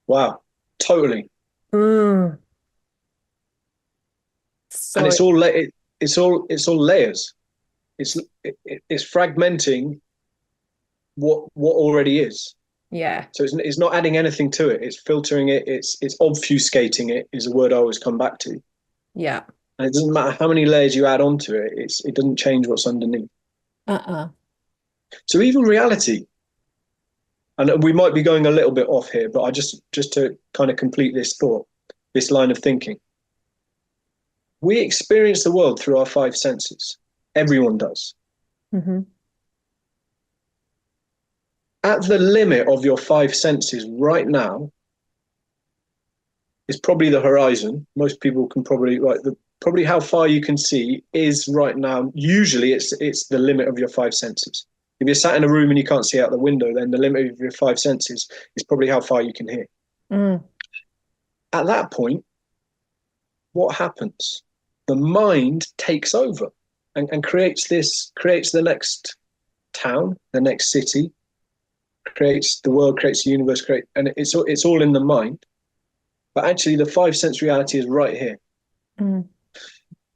Wow. Totally. So, and it's all layers. It's fragmenting what already is. Yeah. So it's not adding anything to it. It's filtering it. It's obfuscating it is a word I always come back to. Yeah. And it doesn't matter how many layers you add onto it. It doesn't change what's underneath. So even reality, and we might be going a little bit off here, but I just to kind of complete this thought, this line of thinking. We experience the world through our five senses. Everyone does. At the limit of your five senses right now is probably the horizon. Most people can probably, probably how far you can see is right now. Usually it's the limit of your five senses. If you're sat in a room and you can't see out the window, then the limit of your five senses is probably how far you can hear. At that point, what happens? The mind takes over and creates the next town, the next city, creates the world, creates the universe, and it's all in the mind. But actually the five sense reality is right here.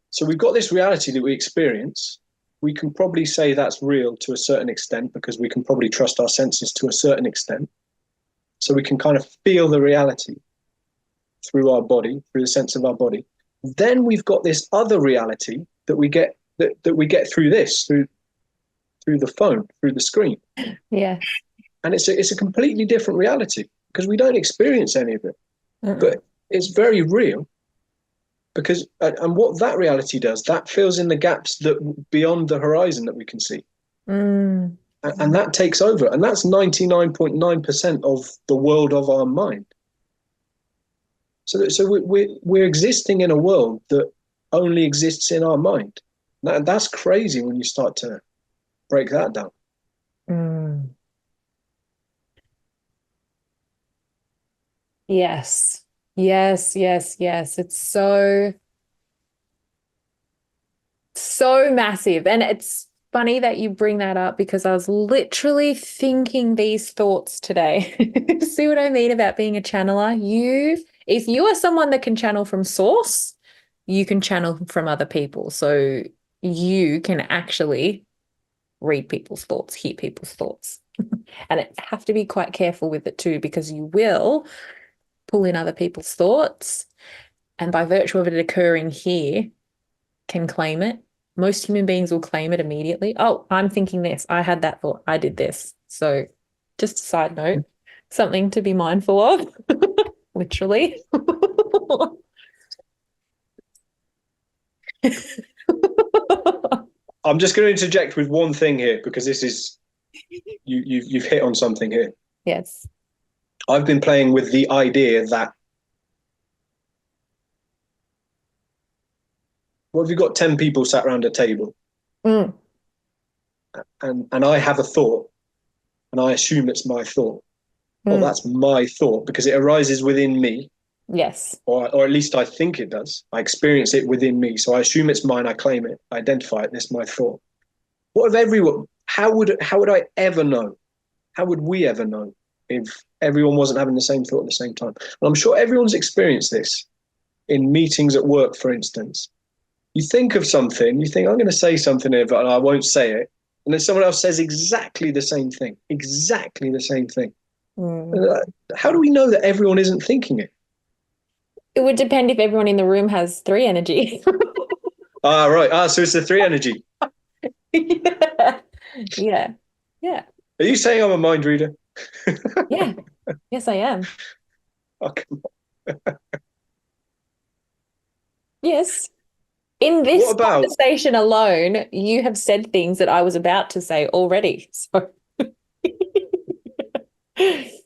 So we've got this reality that we experience. We can probably say that's real to a certain extent because we can probably trust our senses to a certain extent. So we can kind of feel the reality through our body, through the sense of our body. Then we've got this other reality that we get that we get through the phone, through the screen. Yeah. And it's a completely different reality because we don't experience any of it. But it's very real because, and what that reality does, that fills in the gaps that beyond the horizon that we can see. And that takes over. And that's 99.9% of the world of our mind. So we're existing in a world that only exists in our mind. That's crazy when you start to break that down. Yes. Yes, yes, yes. It's so massive. And it's funny that you bring that up because I was literally thinking these thoughts today. See what I mean about being a channeler? If you are someone that can channel from source, you can channel from other people. So you can actually read people's thoughts, hear people's thoughts. And have to be quite careful with it too, because you will pull in other people's thoughts. And by virtue of it occurring here, can claim it. Most human beings will claim it immediately. Oh, I'm thinking this. I had that thought. I did this. So just a side note, something to be mindful of, literally. I'm just going to interject with one thing here because this is you've hit on something here. Yes. I've been playing with the idea that what if you've got 10 people sat around a table Mm, and I have a thought and I assume it's my thought. Well, mm, that's my thought because it arises within me, yes. or at least I think it does. I experience it within me. So I assume it's mine, I claim it, I identify it, this is my thought. What if everyone how would I ever know? How would we ever know if everyone wasn't having the same thought at the same time? And I'm sure everyone's experienced this in meetings at work, for instance. You think of something, you think, I'm going to say something here, but I won't say it. And then someone else says exactly the same thing, exactly the same thing. Mm. How do we know that everyone isn't thinking it? It would depend if everyone in the room has three energy. Ah, right. Ah, so it's the three energy. Yeah. Yeah. Yeah. Are you saying I'm a mind reader? Yeah. Yes, I am. Oh, come Yes. In on. What this about conversation alone, you have said things that I was about to say already. So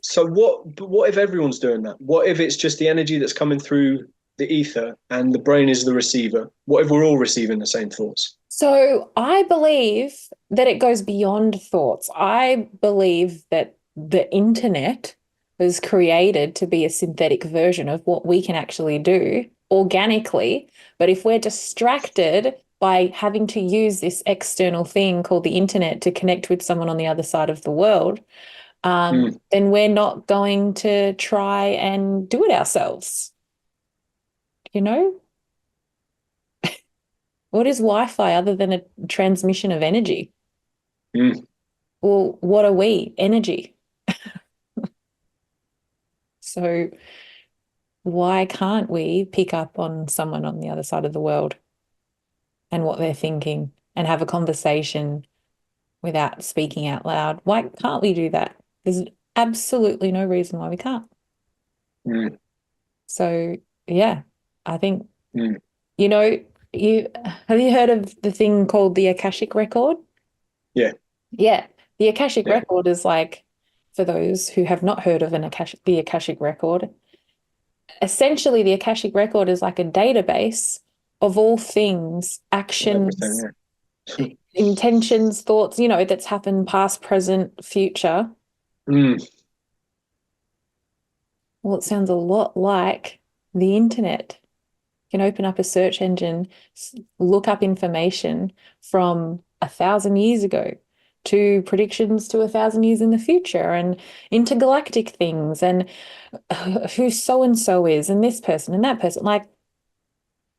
so what if everyone's doing that? What if it's just the energy that's coming through the ether and the brain is the receiver? What if we're all receiving the same thoughts? So I believe that it goes beyond thoughts. I believe that the internet was created to be a synthetic version of what we can actually do organically. But if we're distracted by having to use this external thing called the internet to connect with someone on the other side of the world, Mm, then we're not going to try and do it ourselves. You know, what is Wi-Fi other than a transmission of energy? mm, Well, what are we? Energy. So why can't we pick up on someone on the other side of the world and what they're thinking and have a conversation without speaking out loud? Why can't we do that? There's absolutely no reason why we can't. mm, So yeah, I think, mm. you know, you have you heard of the thing called the Akashic record? Yeah, Yeah. The Akashic yeah. record is like, for those who have not heard of the Akashic record, essentially the Akashic record is like a database of all things, actions, Everything, yeah. intentions, thoughts, that's happened past, present, future. Mm, Well, it sounds a lot like the internet. You can open up a search engine, look up information from 1,000 years ago to predictions to 1,000 years in the future and intergalactic things and who so and so is and this person and that person. Like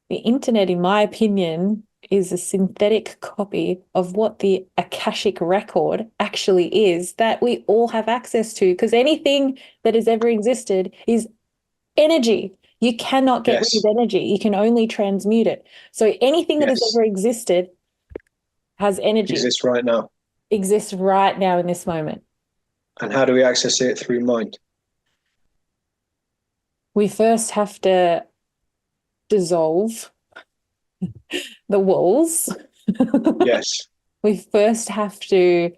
the internet, in my opinion, is a synthetic copy of what the Akashic record actually is that we all have access to, because anything that has ever existed is energy. You cannot get rid of yes, energy. You can only transmute it. So anything that has yes. ever existed has energy, Exists right now. exists right now in this moment. And how do we access it? Through mind. We first have to dissolve the walls. Yes. We first have to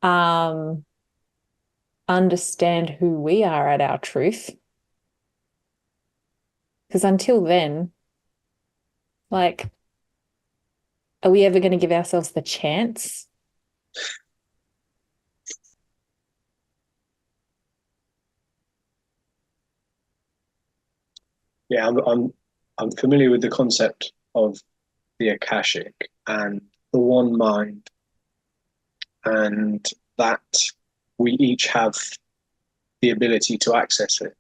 um, understand who we are at our truth. Because until then, like, are we ever going to give ourselves the chance? Yeah, I'm familiar with the concept of the Akashic and the one mind, and that we each have the ability to access it.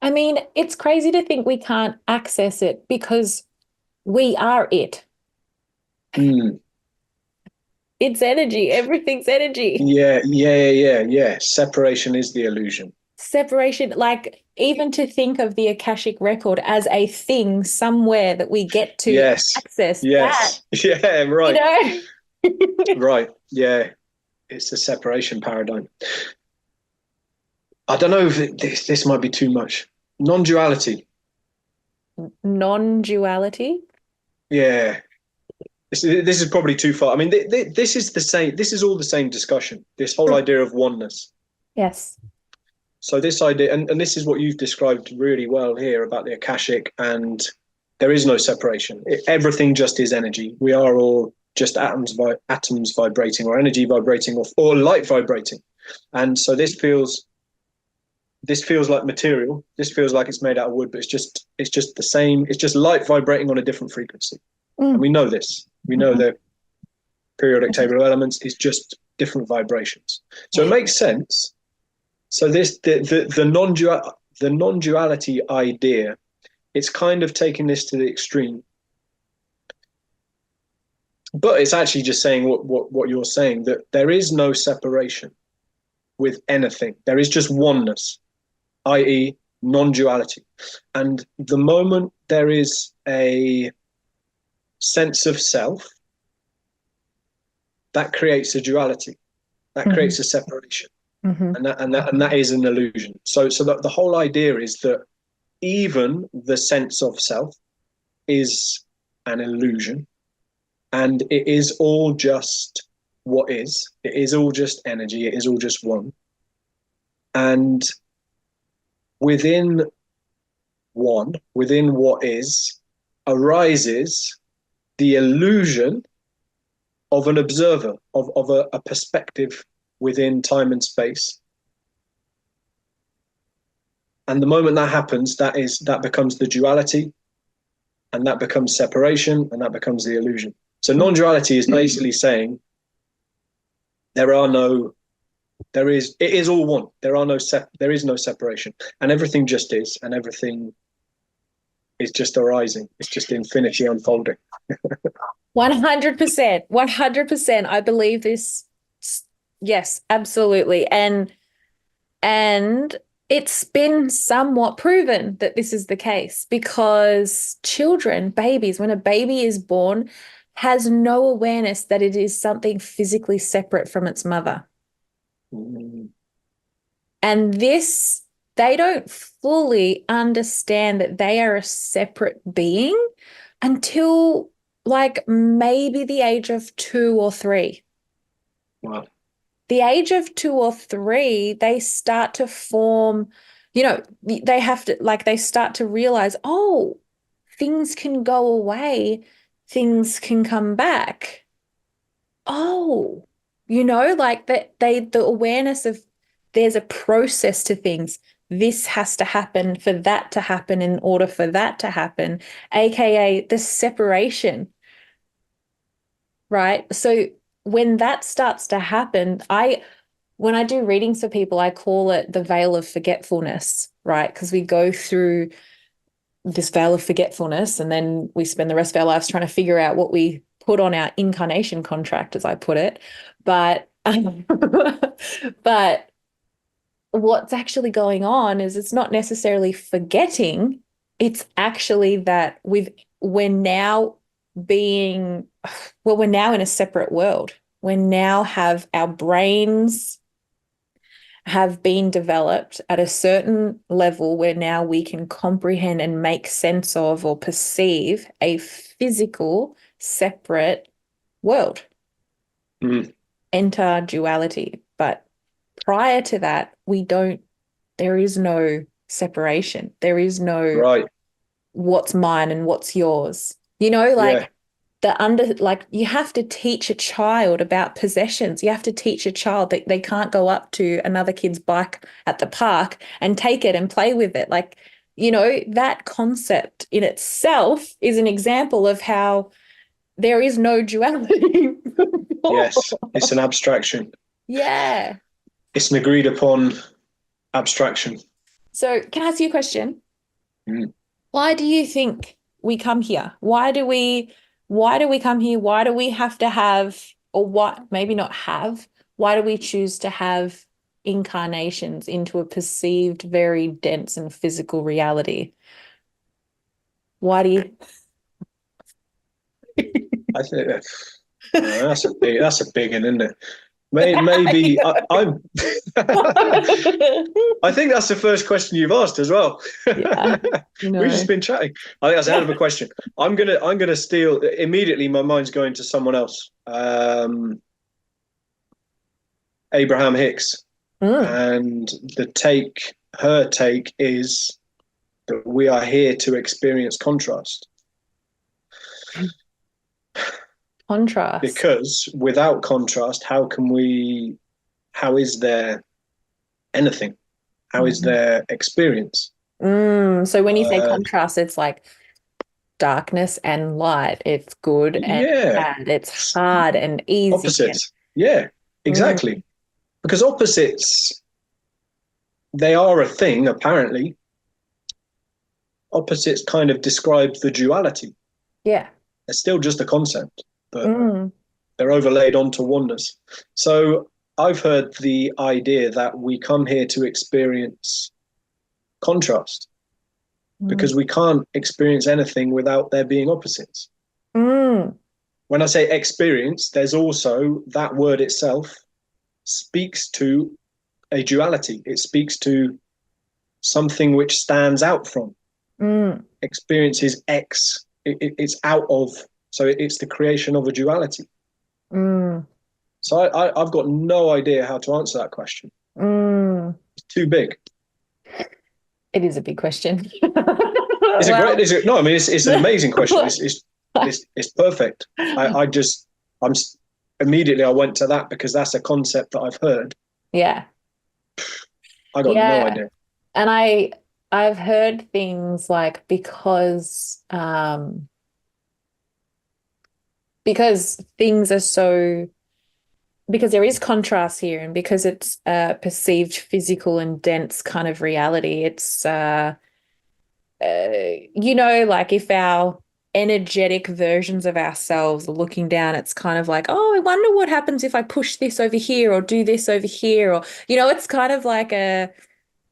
I mean, it's crazy to think we can't access it because we are it. Mm. It's energy. Everything's energy. Yeah. Separation is the illusion. Separation, like even to think of the Akashic record as a thing somewhere that we get to Yes, access that, yes, yeah, you right, know? right, yeah. It's the separation paradigm. I don't know if this might be too much. Non-duality. non-duality. Yeah. This is probably too far. I mean, this is the same. This is all the same discussion. This whole idea of oneness. Yes. So this idea, and this is what you've described really well here about the Akashic, and there is no separation. Everything just is energy. We are all just atoms vibrating, or energy vibrating, or light vibrating. And so this feels like material. This feels like it's made out of wood, but it's just the same. It's just light vibrating on a different frequency. And we know this. We know the periodic table of elements is just different vibrations. So it makes sense. So the non-duality idea, it's kind of taking this to the extreme. But it's actually just saying what you're saying, that there is no separation with anything. There is just oneness, i.e., non-duality. And the moment there is a sense of self, that creates a duality, that creates a separation, and that is an illusion. So that the whole idea is that even the sense of self is an illusion, and it is all just what is. It is all just energy. It is all just one. And within what is, arises the illusion of an observer, of a perspective within time and space. And the moment that happens, that becomes the duality, and that becomes separation, and that becomes the illusion. So non-duality is basically saying it is all one. There is no separation, and everything just is, and everything is just arising. It's just infinity unfolding. 100%. 100%. I believe this. Yes, absolutely. And it's been somewhat proven that this is the case, because babies, when a baby is born, has no awareness that it is something physically separate from its mother. And they don't fully understand that they are a separate being until like maybe the age of 2 or 3. Wow. The age of 2 or 3, they start to form, they start to realize, oh, things can go away, things can come back. Oh, like the awareness of there's a process to things. This has to happen for that to happen in order for that to happen, aka the separation, right? So when that starts to happen, when I do readings for people, I call it the veil of forgetfulness, right? Because we go through this veil of forgetfulness, and then we spend the rest of our lives trying to figure out what we put on our incarnation contract, as I put it. But but what's actually going on is it's not necessarily forgetting. It's actually that we're now in a separate world. We now have our brains have been developed at a certain level where now we can comprehend and make sense of or perceive a physical separate world. Enter duality. But prior to that, there is no separation. There is no what's mine and what's yours. You have to teach a child about possessions. You have to teach a child that they can't go up to another kid's bike at the park and take it and play with it. That concept in itself is an example of how there is no duality. Yes, it's an abstraction. Yeah. It's an agreed upon abstraction. So can I ask you a question? Why do you think we come here? Why do we come here? Why do we have to have, or what, maybe not have, why do we choose to have incarnations into a perceived very dense and physical reality? Why do you? I think that's a big one, isn't it? Maybe I'm. I think that's the first question you've asked as well. Yeah, We've just been chatting. I think that's a hell of a question. I'm gonna steal immediately. My mind's going to someone else. Abraham Hicks, and her take is that we are here to experience contrast. Contrast. Because without contrast, how is there anything? How is there experience? So when you say contrast, it's like darkness and light. It's good and bad. It's hard and easy. Opposites. Yeah, exactly. Because opposites, they are a thing, apparently. Opposites kind of describe the duality. Yeah. They're still just a concept, but they're overlaid onto oneness. So I've heard the idea that we come here to experience contrast because we can't experience anything without there being opposites. When I say experience, there's also that word itself speaks to a duality. It speaks to something which stands out from. Experience is X. It's out of. So it's the creation of a duality. So I've got no idea how to answer that question. It's too big. It is a big question. It's it's an amazing question. It's perfect. I'm immediately I went to that because that's a concept that I've heard. Yeah. I got no idea. And I've heard things like because things are so, because there is contrast here and because it's a perceived physical and dense kind of reality, it's like if our energetic versions of ourselves are looking down, it's kind of like, oh, I wonder what happens if I push this over here or do this over here, or it's kind of like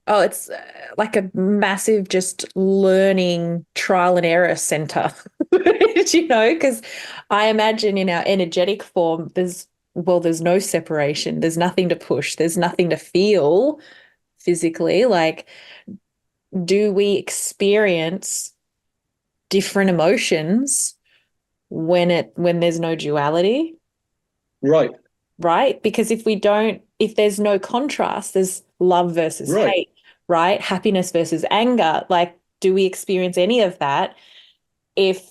it's like a massive just learning trial and error center. Because I imagine in our energetic form there's no separation, there's nothing to push, there's nothing to feel physically. Like, do we experience different emotions when there's no duality? Right? Because if there's no contrast, there's love versus hate, right? Happiness versus anger. Like, do we experience any of that if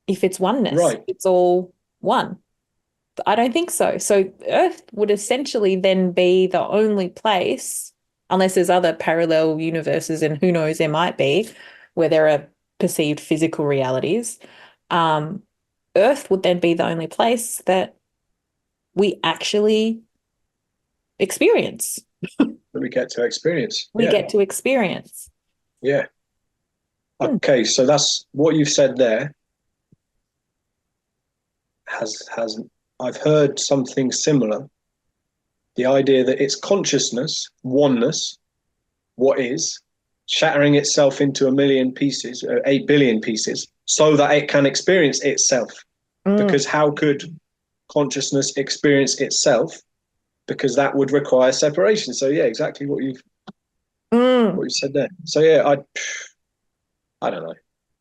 it's oneness? It's all one. I don't think so. So Earth would essentially then be the only place, unless there's other parallel universes, and who knows, there might be, where there are perceived physical realities. Earth would then be the only place that we actually experience. We get to experience. We get to experience. Yeah. Okay, so that's what you've said there. I've heard something similar. The idea that it's consciousness, oneness, what is, shattering itself into 1 million pieces, 8 billion pieces, so that it can experience itself. Because how could consciousness experience itself? Because that would require separation. So yeah, exactly what you said there. So yeah, I don't know.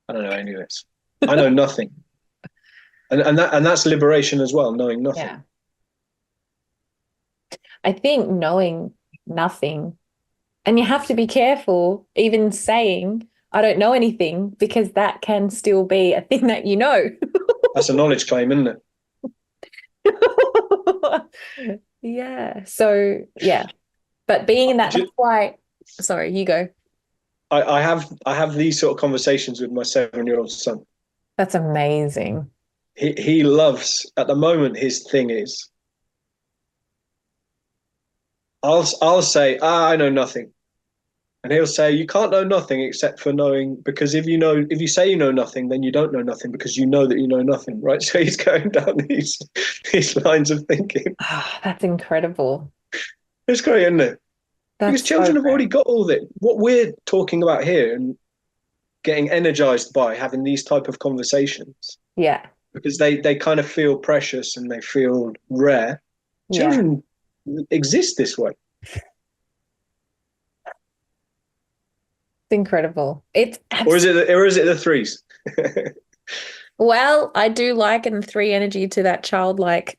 I don't know any of this. I know nothing. And that's liberation as well, knowing nothing. Yeah. I think knowing nothing, and you have to be careful even saying I don't know anything, because that can still be a thing that you know. That's a knowledge claim, isn't it? Yeah. So yeah. But being in that, that's why, sorry, you go. I have these sort of conversations with my 7-year-old son. That's amazing. He loves, at the moment, his thing is, I'll say, I know nothing. And he'll say, you can't know nothing except for knowing, because if you say you know nothing, then you don't know nothing, because you know that you know nothing, right? So he's going down these lines of thinking. Oh, that's incredible. It's great, isn't it? Because children have already got all that. What we're talking about here and getting energized by having these type of conversations. Yeah. because they kind of feel precious and they feel rare. Yeah. Children exist this way. It's incredible. It's Or is it the threes? well, I do liken three energy to that childlike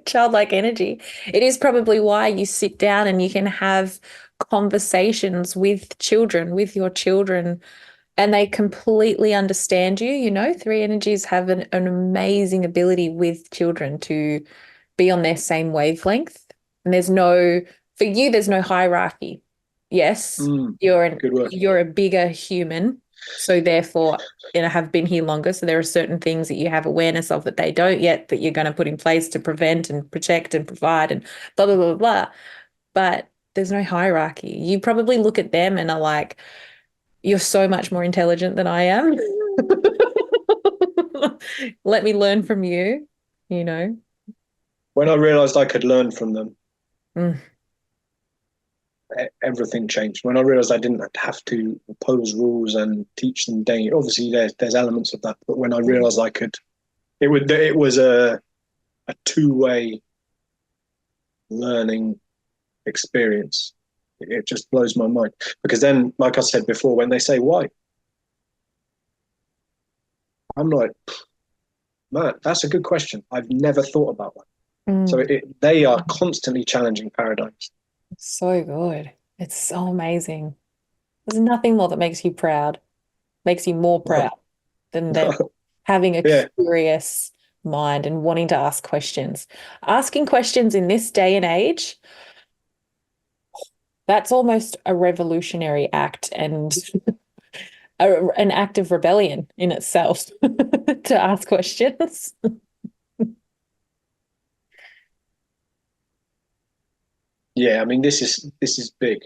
childlike energy. It is probably why you sit down and you can have conversations with children, with your children, and they completely understand you. You know, three energies have an amazing ability with children to be on their same wavelength. And for you, there's no hierarchy. Yes, Good word. you're a bigger human. So therefore, have been here longer. So there are certain things that you have awareness of that they don't yet, that you're going to put in place to prevent and protect and provide and blah, blah, blah, blah. But there's no hierarchy. You probably look at them and are like, you're so much more intelligent than I am. Let me learn from you, you know. When I realized I could learn from them, Mm. everything changed. When I realized I didn't have to impose rules and teach them daily, obviously there's elements of that, but when I realized I could, it was a two-way learning experience. It just blows my mind, because then, like I said before, when they say why, I'm like, man, that's a good question. I've never thought about that. So they are constantly challenging paradigms. So good. It's so amazing. There's nothing more that makes you proud, makes you more proud than having a Yeah. curious mind and wanting to ask questions. Asking questions in this day and age, that's almost a revolutionary act and an act of rebellion in itself to ask questions. Yeah, I mean, this is big.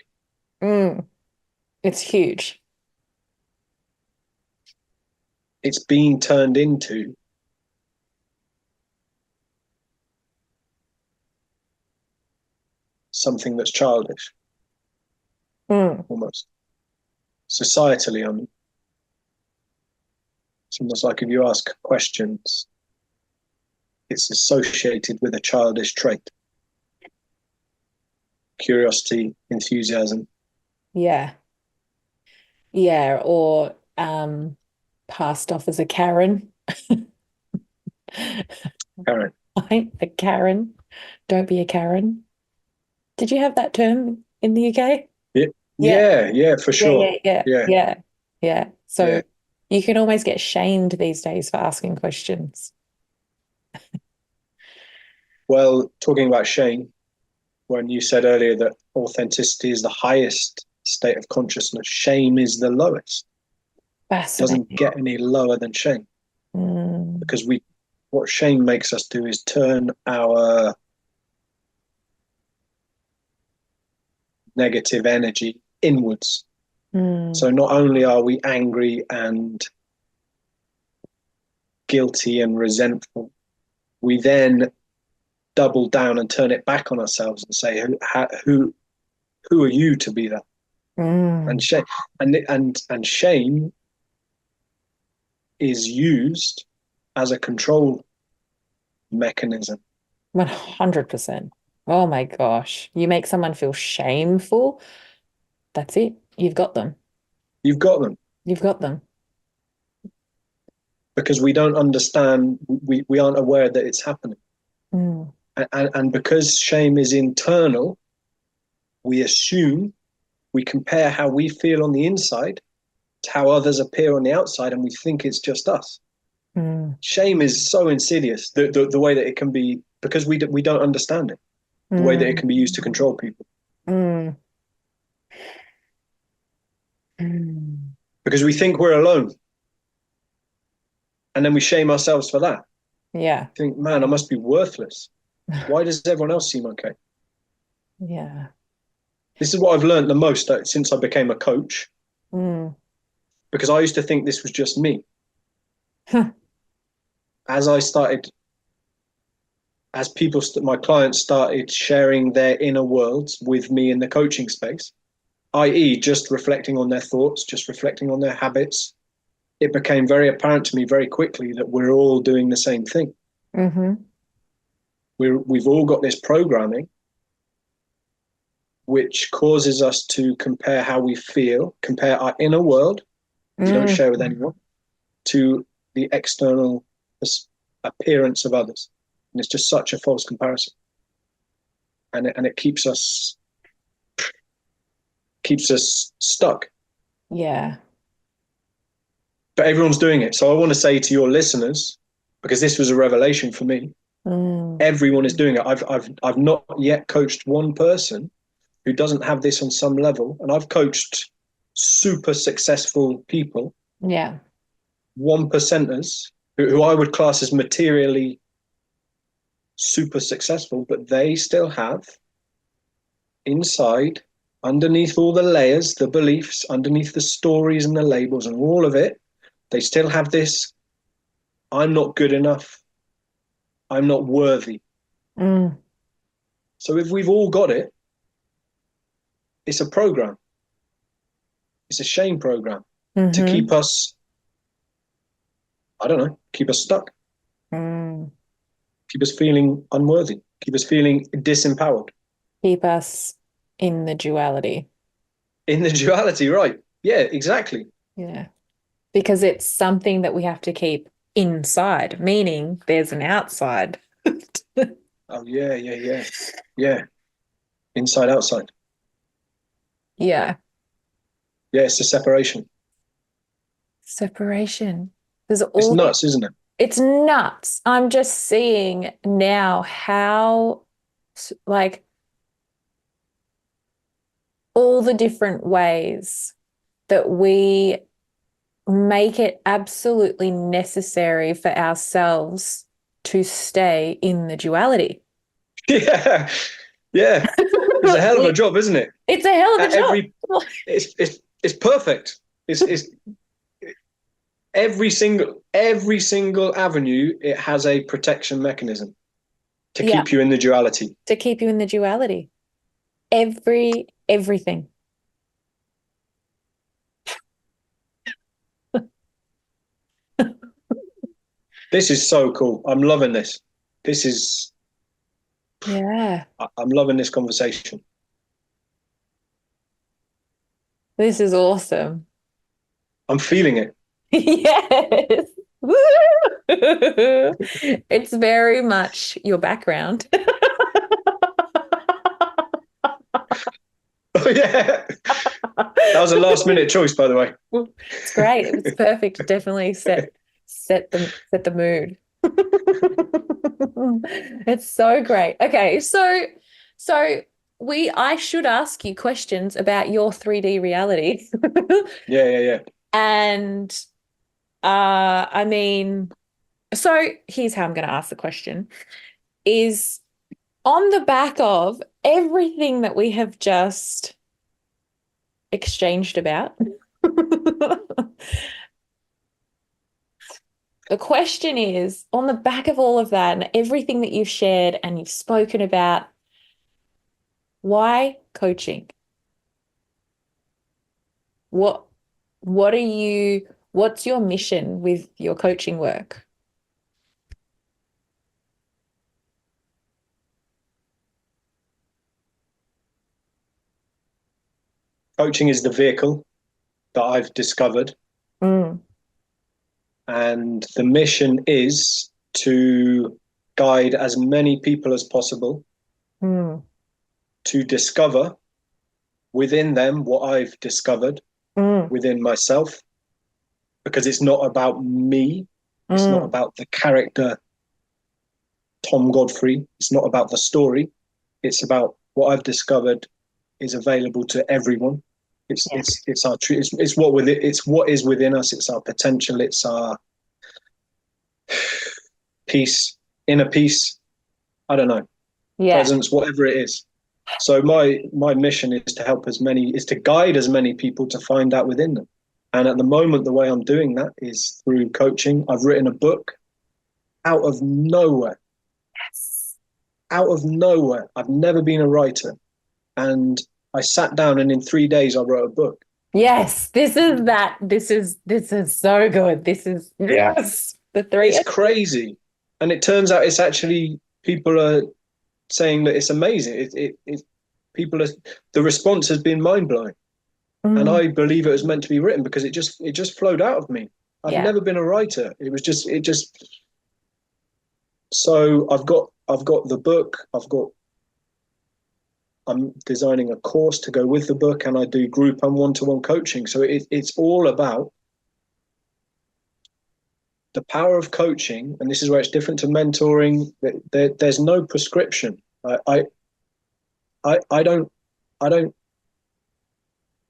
It's huge. It's being turned into something that's childish, almost. Societally, I mean, it's almost like if you ask questions, it's associated with a childish trait. Curiosity, enthusiasm. Yeah. Yeah, or passed off as a Karen. Karen. A Karen. Don't be a Karen. Did you have that term in the UK? Yeah, for sure. Yeah. So you can almost get shamed these days for asking questions. Well, talking about shame, when you said earlier that authenticity is the highest state of consciousness, shame is the lowest. Fascinating. Doesn't get any lower than shame. Because what shame makes us do is turn our negative energy inwards. So not only are we angry and guilty and resentful, we then double down and turn it back on ourselves and say, who are you to be that? And shame and shame is used as a control mechanism. 100%. Oh my gosh. You make someone feel shameful. That's it. You've got them. You've got them. You've got them. Because we don't understand, we aren't aware that it's happening. And because shame is internal, we assume, we compare how we feel on the inside to how others appear on the outside, and we think it's just us. Shame is so insidious, the way that it can be, because we don't understand it, the way that it can be used to control people. Because we think we're alone. And then we shame ourselves for that. Yeah. Think, man, I must be worthless. Why does everyone else seem okay? Yeah. This is what I've learned the most since I became a coach. Because I used to think this was just me. As my clients started sharing their inner worlds with me in the coaching space, i.e. just reflecting on their thoughts, just reflecting on their habits, it became very apparent to me very quickly that we're all doing the same thing. Mm-hmm. We've all got this programming which causes us to compare how we feel, compare our inner world, we don't share with anyone, to the external appearance of others. And it's just such a false comparison. And it keeps us stuck. Yeah. But everyone's doing it. So I want to say to your listeners, because this was a revelation for me, everyone is doing it. I've not yet coached one person who doesn't have this on some level. And I've coached super successful people. Yeah. 1%ers who I would class as materially super successful, but they still have inside, underneath all the layers, the beliefs, underneath the stories and the labels and all of it, they still have this, I'm not good enough, I'm not worthy. So if we've all got it, it's a program. It's a shame program to keep us, I don't know, keep us stuck. Keep us feeling unworthy. Keep us feeling disempowered. Keep us in the duality. In the duality, right. Yeah, exactly. Yeah. Because it's something that we have to keep inside, meaning there's an outside. Oh, yeah. Yeah. Inside, outside. Yeah. Yeah, it's the separation. Separation. There's It's all nuts, isn't it? It's nuts. I'm just seeing now how, like, all the different ways that we make it absolutely necessary for ourselves to stay in the duality. Yeah. Yeah. It's a hell of a job, isn't it? It's a hell of a job. It's perfect. It's every single avenue, it has a protection mechanism to keep you in the duality. To keep you in the duality. Everything. This is so cool. I'm loving this. Yeah. I'm loving this conversation. This is awesome. I'm feeling it. Yes. It's very much your background. Oh, yeah. That was a last minute choice, by the way. It's great. It was perfect. It definitely set the mood. It's so great. Okay, so I should ask you questions about your 3D reality. Yeah. And I mean, so here's how I'm going to ask the question is on the back of everything that we have just exchanged about. The question is, on the back of all of that and everything that you've shared and you've spoken about, why coaching? What's your mission with your coaching work? Coaching is the vehicle that I've discovered. And the mission is to guide as many people as possible to discover within them what I've discovered within myself, because it's not about me. It's not about the character Tom Godfrey. It's not about the story. It's about what I've discovered is available to everyone. It's our truth. It's what is within us. It's our potential. It's our peace, inner peace. I don't know, presence, whatever it is. So my mission is to guide as many people to find out within them. And at the moment, the way I'm doing that is through coaching. I've written a book out of nowhere. Yes. Out of nowhere. I've never been a writer. And I sat down and in 3 days I wrote a book. Yes, this is so good. This is yes. The three. It's crazy. And it turns out it's actually people are saying that it's amazing. People are, the response has been mind blowing. And Mm, I believe it was meant to be written because it just flowed out of me. I've yeah. never been a writer. It just so I've got the book, I'm designing a course to go with the book, and I do group and one-to-one coaching. So it's all about the power of coaching, and this is where it's different to mentoring. There's no prescription. I don't I don't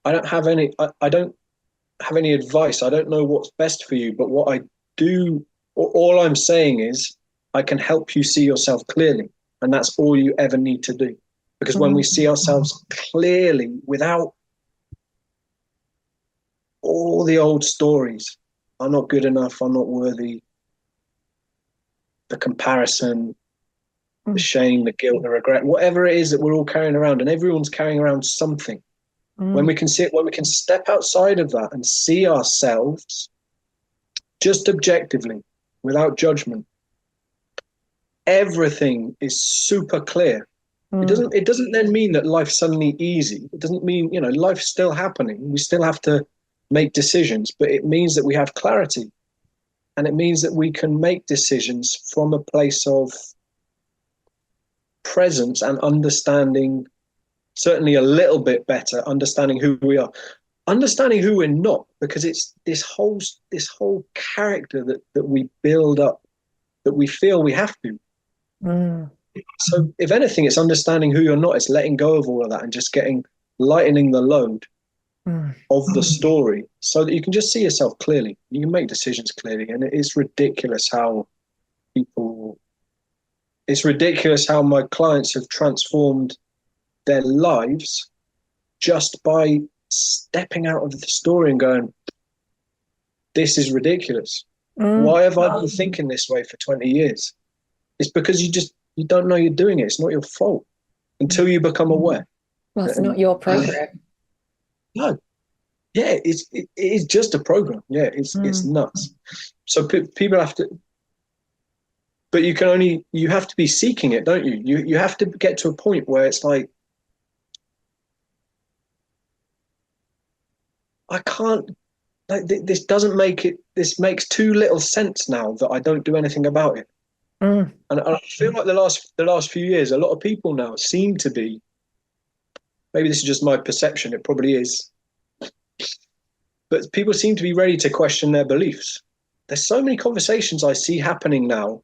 I don't have any I don't have any advice. I don't know what's best for you, but what I do, all I'm saying is I can help you see yourself clearly, and that's all you ever need to do. Because when we Mm, see ourselves clearly without all the old stories, I'm not good enough, I'm not worthy, the comparison, the mm, shame, the guilt, the regret, whatever it is that we're all carrying around, and everyone's carrying around something. mm, When we can step outside of that and see ourselves just objectively, without judgment, everything is super clear. mm, It doesn't then mean that life's suddenly easy. It doesn't mean, life's still happening. We still have to make decisions, but it means that we have clarity. And it means that we can make decisions from a place of presence and understanding, certainly a little bit better, understanding who we are, understanding who we're not, because it's this whole character that we build up, that we feel we have to. mm, So if anything, it's understanding who you're not. It's letting go of all of that and just lightening the load mm. of the story so that you can just see yourself clearly. You can make decisions clearly. And it's ridiculous how my clients have transformed their lives just by stepping out of the story and going, this is ridiculous. Mm. Why have I been thinking this way for 20 years? It's because you don't know you're doing it. It's not your fault until you become aware. Well, it's not And your program. no, yeah, it is just a program. Yeah, it's Mm, nuts. So people have to, but you have to be seeking it, don't you? You have to get to a point where it's like, I can't, like this doesn't make it. This makes too little sense now that I don't do anything about it. mm, And I feel like the last few years, a lot of people now seem to be. Maybe this is just my perception. It probably is, but people seem to be ready to question their beliefs. There's so many conversations I see happening now,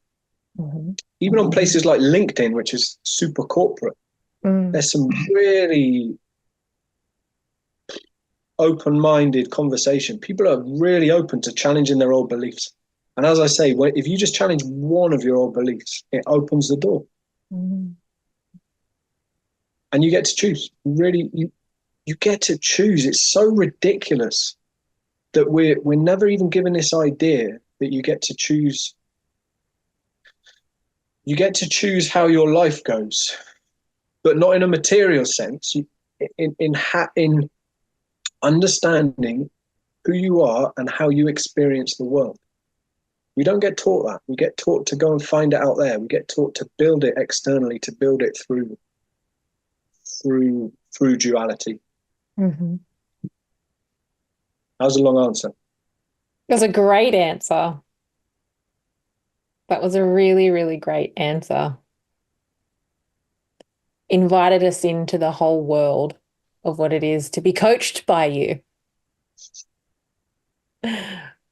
mhm, even on places like LinkedIn, which is super corporate. mm. There's some really open-minded conversation. People are really open to challenging their old beliefs. And as I say, if you just challenge one of your old beliefs, it opens the door, Mm. and you get to choose. Really, you get to choose. It's so ridiculous that we're never even given this idea that you get to choose. You get to choose how your life goes, but not in a material sense. In understanding who you are and how you experience the world. We don't get taught that. We get taught to go and find it out there. We get taught to build it externally, to build it through duality. Mhm. That was a long answer. That was a great answer. That was a really, really great answer. Invited us into the whole world of what it is to be coached by you,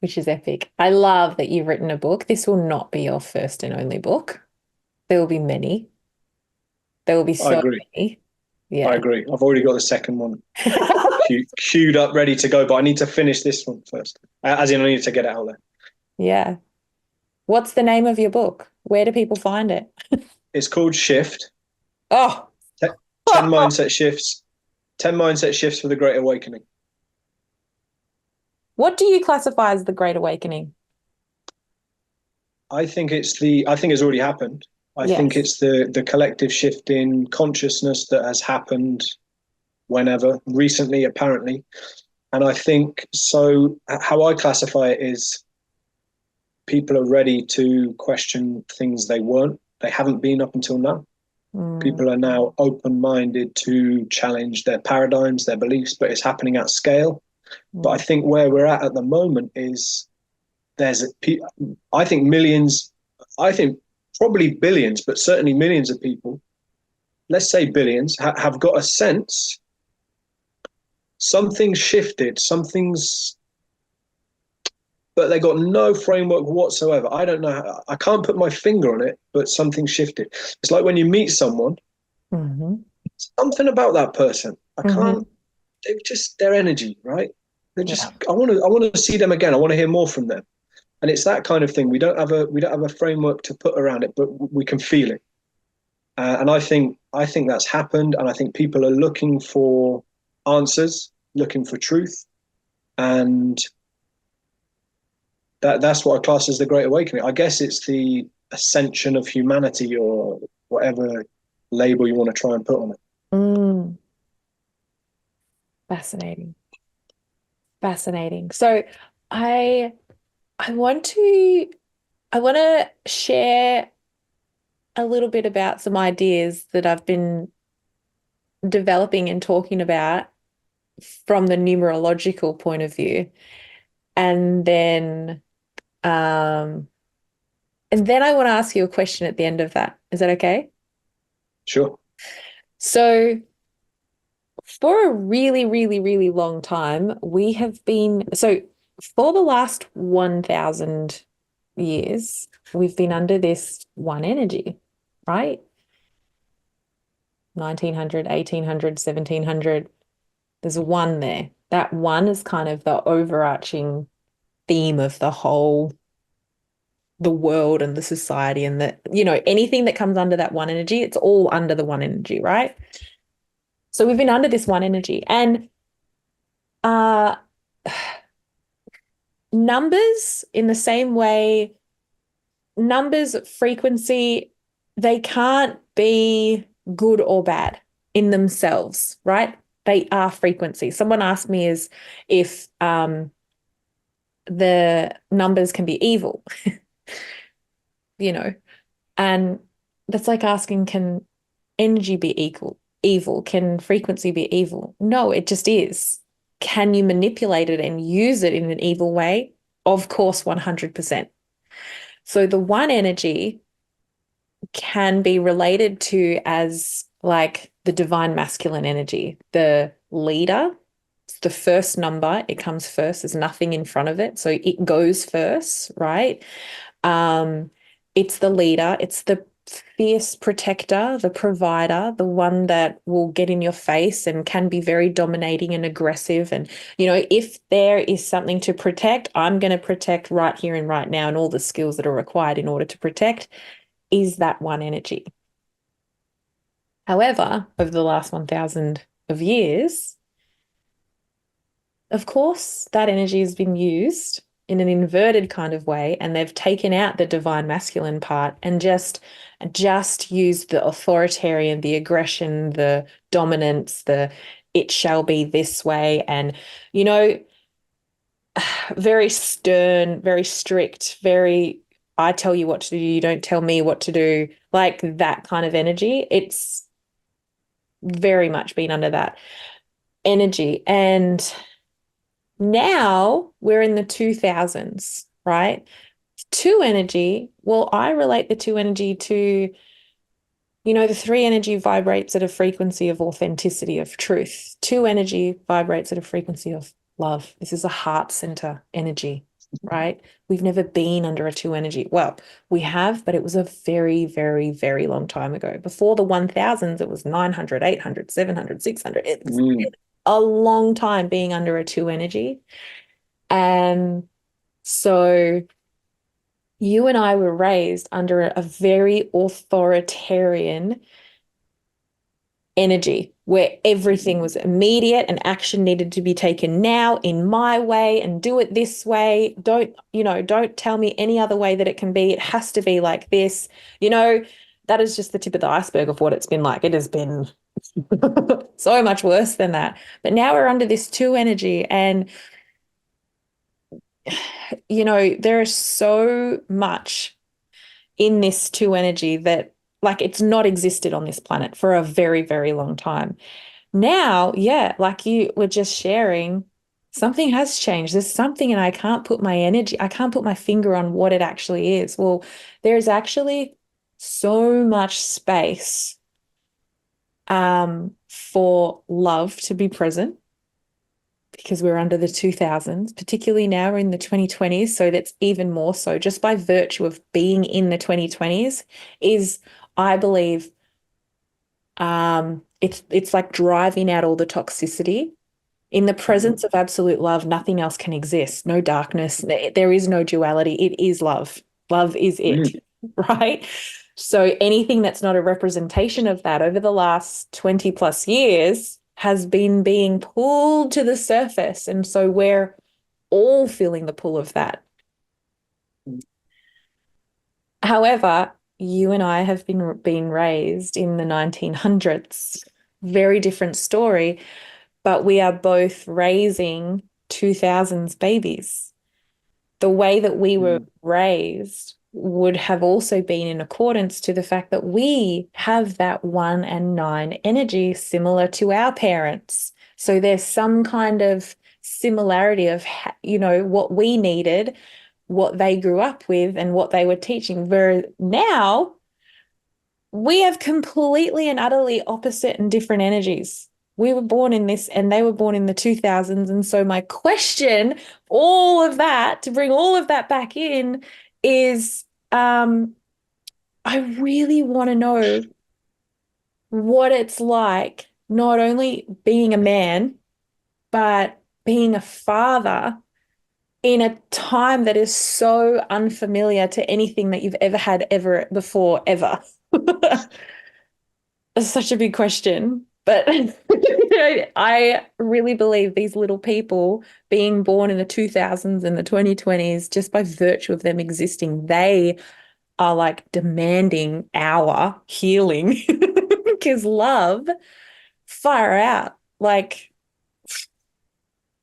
which is epic. I love that you've written a book. This will not be your first and only book. There will be many. There will be I so agree. many. I Yeah. agree. I've already got the second one queued up, ready to go, but I need to finish this one first. As in, I need to get it out there. Yeah. What's the name of your book? Where do people find it? It's called Shift. Oh, 10 mindset shifts. 10 mindset shifts for the Great Awakening. what do you classify as the Great Awakening? I think it's already happened. I think Yes. it's the collective shift in consciousness that has happened whenever, recently, apparently. And I think so. How I classify it is people are ready to question things they haven't been up until now. People are now open-minded to challenge their paradigms, their beliefs, but it's happening at scale. But I think where we're at the moment is I think millions, I think probably billions, but certainly millions of people, let's say billions, have got a sense something's shifted, but they got no framework whatsoever. I don't know. I can't put my finger on it, but something shifted. It's like when you meet someone, something about that person. I can't. They've just their energy, right? They're just. I want to see them again. I want to hear more from them. And it's that kind of thing. We don't have a framework to put around it, but we can feel it. And I think that's happened. And I think people are looking for answers, looking for truth, and that's what I class as the Great Awakening. I guess it's the ascension of humanity, or whatever label you want to try and put on it. Fascinating. Fascinating. So I want to share a little bit about some ideas that I've been developing and talking about from the numerological point of view. And then I want to ask you a question at the end of that. Is that okay? Sure. So for a really, really, really long time, we have been, so for the last 1,000 years, we've been under this one energy, right? 1900, 1800, 1700, there's a one there. That one is kind of the overarching theme of the world and the society, and anything that comes under that one energy, it's all under the one energy, right? So we've been under this one energy, and numbers, in the same way, numbers, frequency, they can't be good or bad in themselves, right? They are frequency. Someone asked me if the numbers can be evil, and that's like asking, can energy be evil? Can frequency be evil? No, it just is. Can you manipulate it and use it in an evil way? Of course, 100%. So the one energy can be related to as like the divine masculine energy, the leader. It's the first number. It comes first. There's nothing in front of it. So it goes first, right? It's the leader. It's the fierce protector, the provider, the one that will get in your face and can be very dominating and aggressive. And, if there is something to protect, I'm going to protect right here and right now, and all the skills that are required in order to protect is that one energy. However, over the last 1,000 of years, of course, that energy has been used in an inverted kind of way, and they've taken out the divine masculine part and just used the authoritarian, the aggression, the dominance, the it shall be this way, and very stern, very strict, very I tell you what to do, you don't tell me what to do, like that kind of energy. It's very much been under that energy. And now we're in the 2000s, right? Two energy, well, I relate the two energy to, the three energy vibrates at a frequency of authenticity, of truth. Two energy vibrates at a frequency of love. This is a heart center energy, right? We've never been under a two energy. Well, we have, but it was a very, very, very long time ago. Before the 1000s, it was 900, 800, 700, 600. It's a long time being under a two energy. And so you and I were raised under a very authoritarian energy where everything was immediate and action needed to be taken now in my way and do it this way. Don't tell me any other way that it can be. It has to be like this. that is just the tip of the iceberg of what it's been like. It has been so much worse than that. But now we're under this two energy, and there is so much in this two energy that like it's not existed on this planet for a very, very long time. Now, yeah, like you were just sharing, something has changed. There's something, and I can't put I can't put my finger on what it actually is. Well, there's actually so much space for love to be present because we're under the 2000s, particularly now we're in the 2020s. So that's even more so just by virtue of being in the 2020s is, I believe, it's like driving out all the toxicity. In the presence of absolute love, nothing else can exist. No darkness. There is no duality. It is love. Love is it, right? So anything that's not a representation of that over the last 20 plus years has been being pulled to the surface. And so we're all feeling the pull of that. However, you and I have been raised in the 1900s. Very different story, but we are both raising 2000s babies. The way that we were raised would have also been in accordance to the fact that we have that 1 and 9 energy similar to our parents. So there's some kind of similarity of, what we needed, what they grew up with, and what they were teaching. Where now we have completely and utterly opposite and different energies. We were born in this and they were born in the 2000s. And so my question, all of that, to bring all of that back in is, I really want to know what it's like, not only being a man, but being a father in a time that is so unfamiliar to anything that you've ever had ever before, ever. It's such a big question, but I really believe these little people being born in the 2000s and the 2020s, just by virtue of them existing, they are like demanding our healing because love, fire out. Like,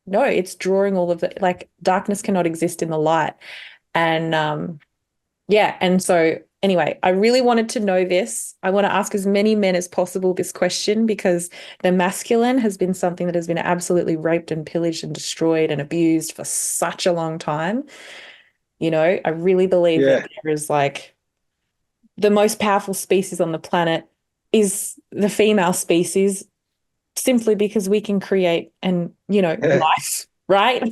no, it's drawing all of it. Like, darkness cannot exist in the light. And yeah. And so anyway, I really wanted to know this. I want to ask as many men as possible this question because the masculine has been something that has been absolutely raped and pillaged and destroyed and abused for such a long time. I really believe that there is like the most powerful species on the planet is the female species simply because we can create and, life, right?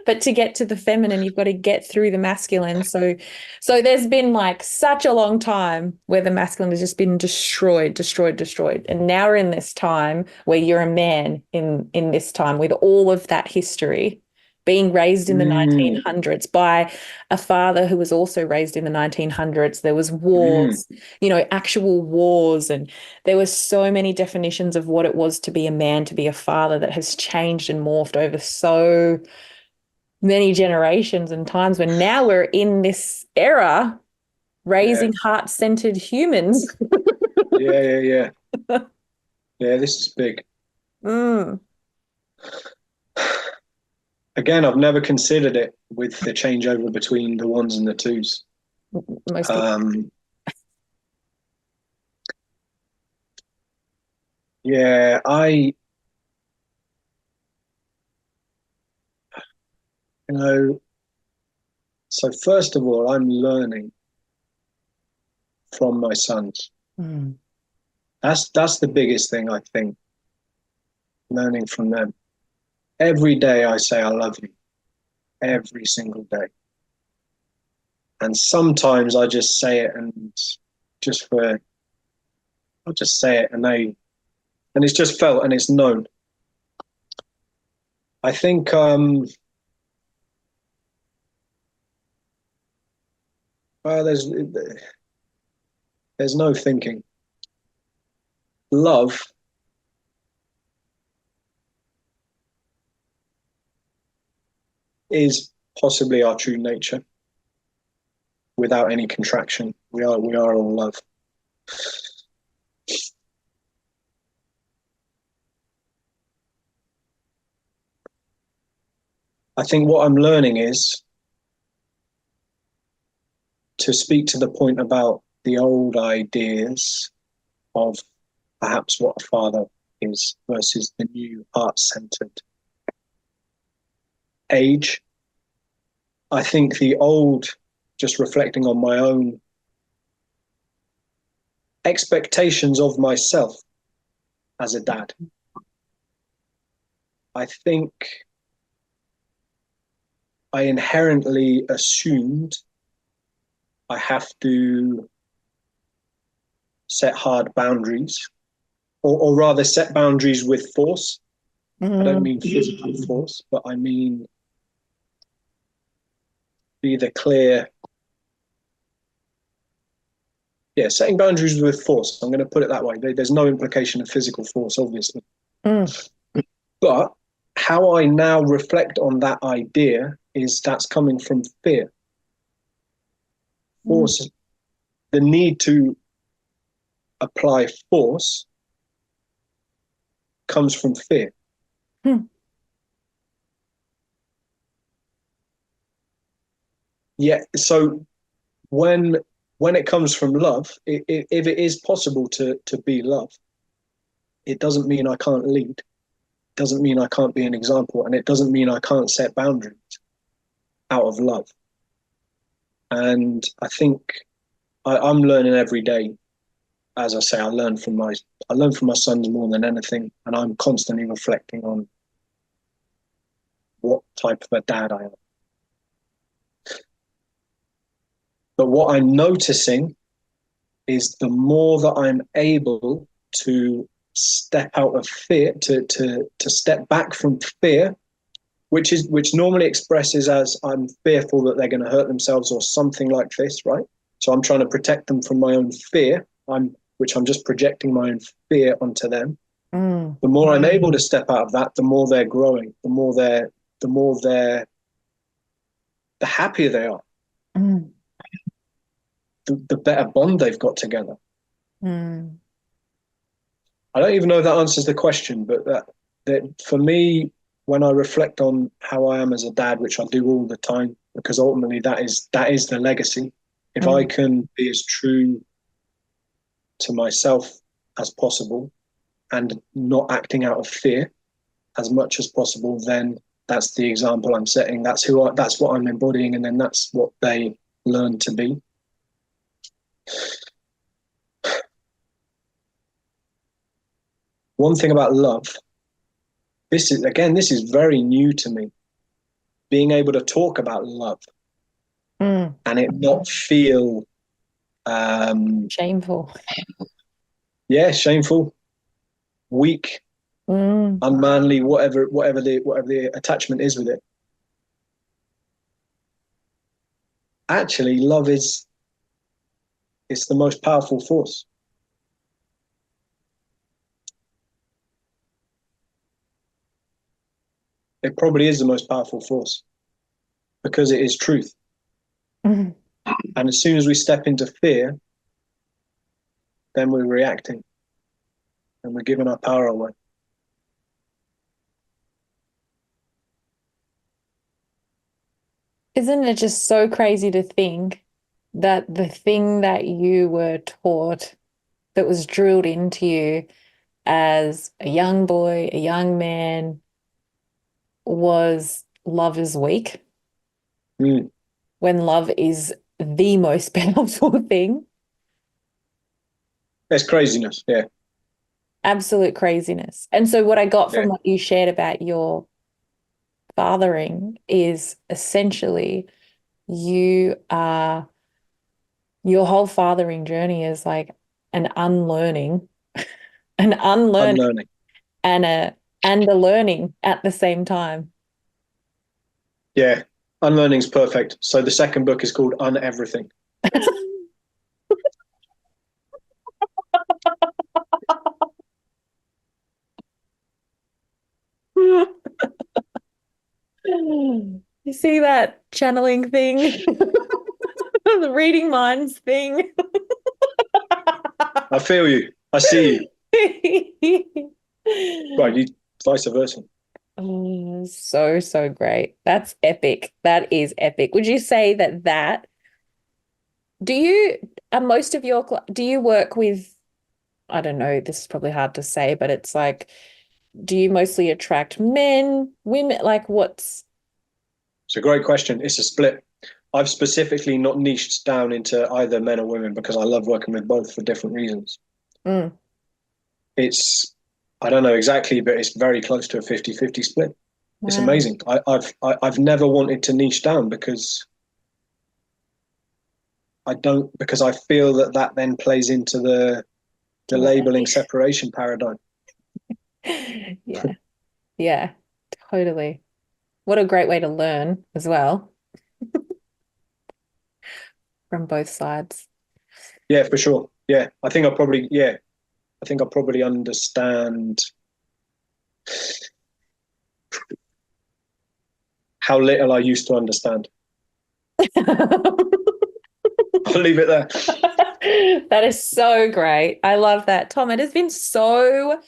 But to get to the feminine, you've got to get through the masculine. So there's been like such a long time where the masculine has just been destroyed. And now we're in this time where you're a man in this time with all of that history, being raised in the 1900s by a father who was also raised in the 1900s. There was wars, actual wars, and there were so many definitions of what it was to be a man, to be a father, that has changed and morphed over so many generations and times, when now we're in this era raising heart-centered humans. Yeah, this is big. Again, I've never considered it with the changeover between the ones and the twos. Most people. Yeah, so first of all, I'm learning from my sons. That's the biggest thing, I think, learning from them. Every day I say I love you, every single day. And sometimes I just say it and I'll just say it and it's just felt and it's known. I think there's no thinking. Love is possibly our true nature without any contraction. We are all love. I think what I'm learning is to speak to the point about the old ideas of perhaps what a father is versus the new heart-centered age. I think the old, just reflecting on my own expectations of myself as a dad, I think I inherently assumed I have to set hard boundaries, or rather set boundaries with force. I don't mean physical force, but I mean be the clear. Yeah, setting boundaries with force. I'm going to put it that way. There's no implication of physical force, obviously. But how I now reflect on that idea is that's coming from fear. Force, the need to apply force comes from fear. Yeah, so when it comes from love, if it is possible to be love, it doesn't mean I can't lead. It doesn't mean I can't be an example, and it doesn't mean I can't set boundaries out of love. And I think I'm learning every day. As I say, I learn from my sons more than anything, and I'm constantly reflecting on what type of a dad I am. But what I'm noticing is the more that I'm able to step out of fear, to step back from fear, which normally expresses as I'm fearful that they're going to hurt themselves or something like this, right? So I'm trying to protect them from my own fear, which I'm just projecting my own fear onto them. The more I'm able to step out of that, the more they're growing, the happier they are. The better bond they've got together. I don't even know if that answers the question, but that for me, when I reflect on how I am as a dad, which I do all the time, because ultimately that is the legacy. If I can be as true to myself as possible and not acting out of fear as much as possible, then that's the example I'm setting. That's what I'm embodying, and then that's what they learn to be. One thing about love, this is very new to me. Being able to talk about love and it not feel shameful. Yeah, shameful, weak, unmanly, whatever the attachment is with it. Actually, love it's the most powerful force. It probably is the most powerful force because it is truth. And as soon as we step into fear, then we're reacting and we're giving our power away. Isn't it just so crazy to think that the thing that you were taught, that was drilled into you as a young boy, a young man, was love is weak, when love is the most powerful thing? It's craziness, yeah. Absolute craziness. And so what I got from what you shared about your fathering is essentially your whole fathering journey is like an unlearning, Unlearning. and a learning at the same time. Yeah, unlearning's perfect. So the second book is called Un-Everything. You see that channeling thing? The reading minds thing. feel you. I see you. Right, you vice versa. Oh, so, so great. That's epic. That is epic. Would you say that do you, are most of your, do you work with, I don't know, this is probably hard to say, but it's like, do you mostly attract men, women? Like what's, It's a great question. It's a split. I've specifically not niched down into either men or women because I love working with both for different reasons. mm, It's, I don't know exactly, but it's very close to a 50-50 split. It's wow. amazing. I've never wanted to niche down because because I feel that then plays into the labeling separation paradigm. Yeah. Yeah, totally. What a great way to learn as well from both sides. Yeah, for sure. Yeah, I think I probably understand how little I used to understand. I'll leave it there. That is so great. I love that. Tom, it has been so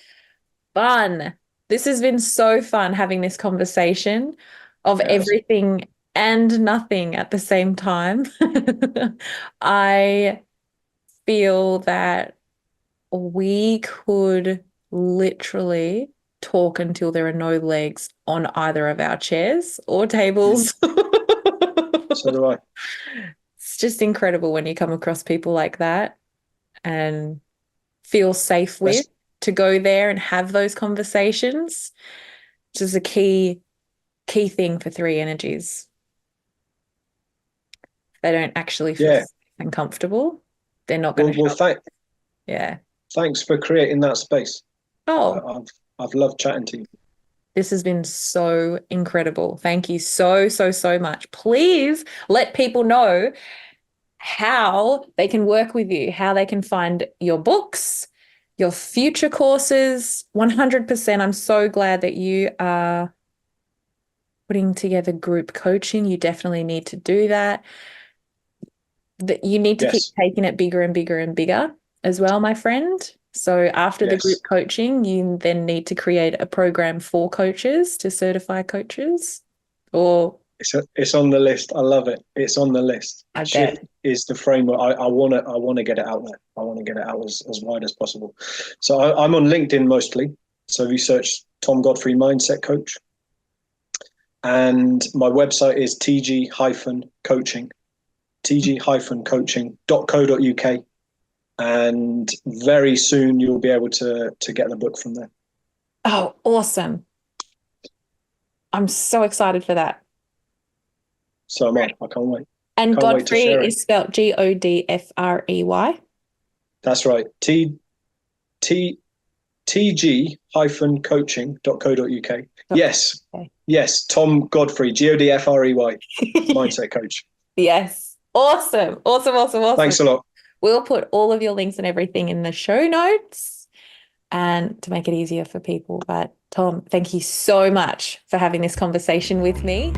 fun. This has been so fun having this conversation of Yes. everything and nothing at the same time. I feel that we could literally talk until there are no legs on either of our chairs or Mm. tables. So do I. It's just incredible when you come across people like that and feel safe with That's, to go there and have those conversations, which is a key thing for three energies. If they don't actually feel yeah. safe and comfortable, they're not going Well, to show up. Yeah. thanks for creating that space. Oh, I've loved chatting to you. this has been so incredible. Thank you so, so, so much. Please let people know how they can work with you, how they can find your books, your future courses. 100%. I'm so glad that you are putting together group coaching. You definitely need to do that. That you need to keep Yes. taking it bigger and bigger and bigger as well, my friend. So after the group Yes. coaching, you then need to create a program for coaches to certify coaches. Or It's on the list. I love it. It's on the list. I Shift bet. is the framework. I wanna get it out there. I want to get it out as wide as possible. So I'm on LinkedIn mostly. So if you search Tom Godfrey Mindset Coach. And my website is tg-coaching, tg-coaching.co.uk. And very soon you'll be able to get the book from there. Oh, awesome. I'm so excited for that. So am I. I can't wait. And Can't wait to Godfrey share it. is spelled Godfrey. That's right. tg-coaching.co.uk. Yes. Okay. Yes. Tom Godfrey, Godfrey, mindset coach. Yes. Awesome. Awesome. Awesome. Awesome. Thanks a lot. We'll put all of your links and everything in the show notes and to make it easier for people. But Tom, thank you so much for having this conversation with me.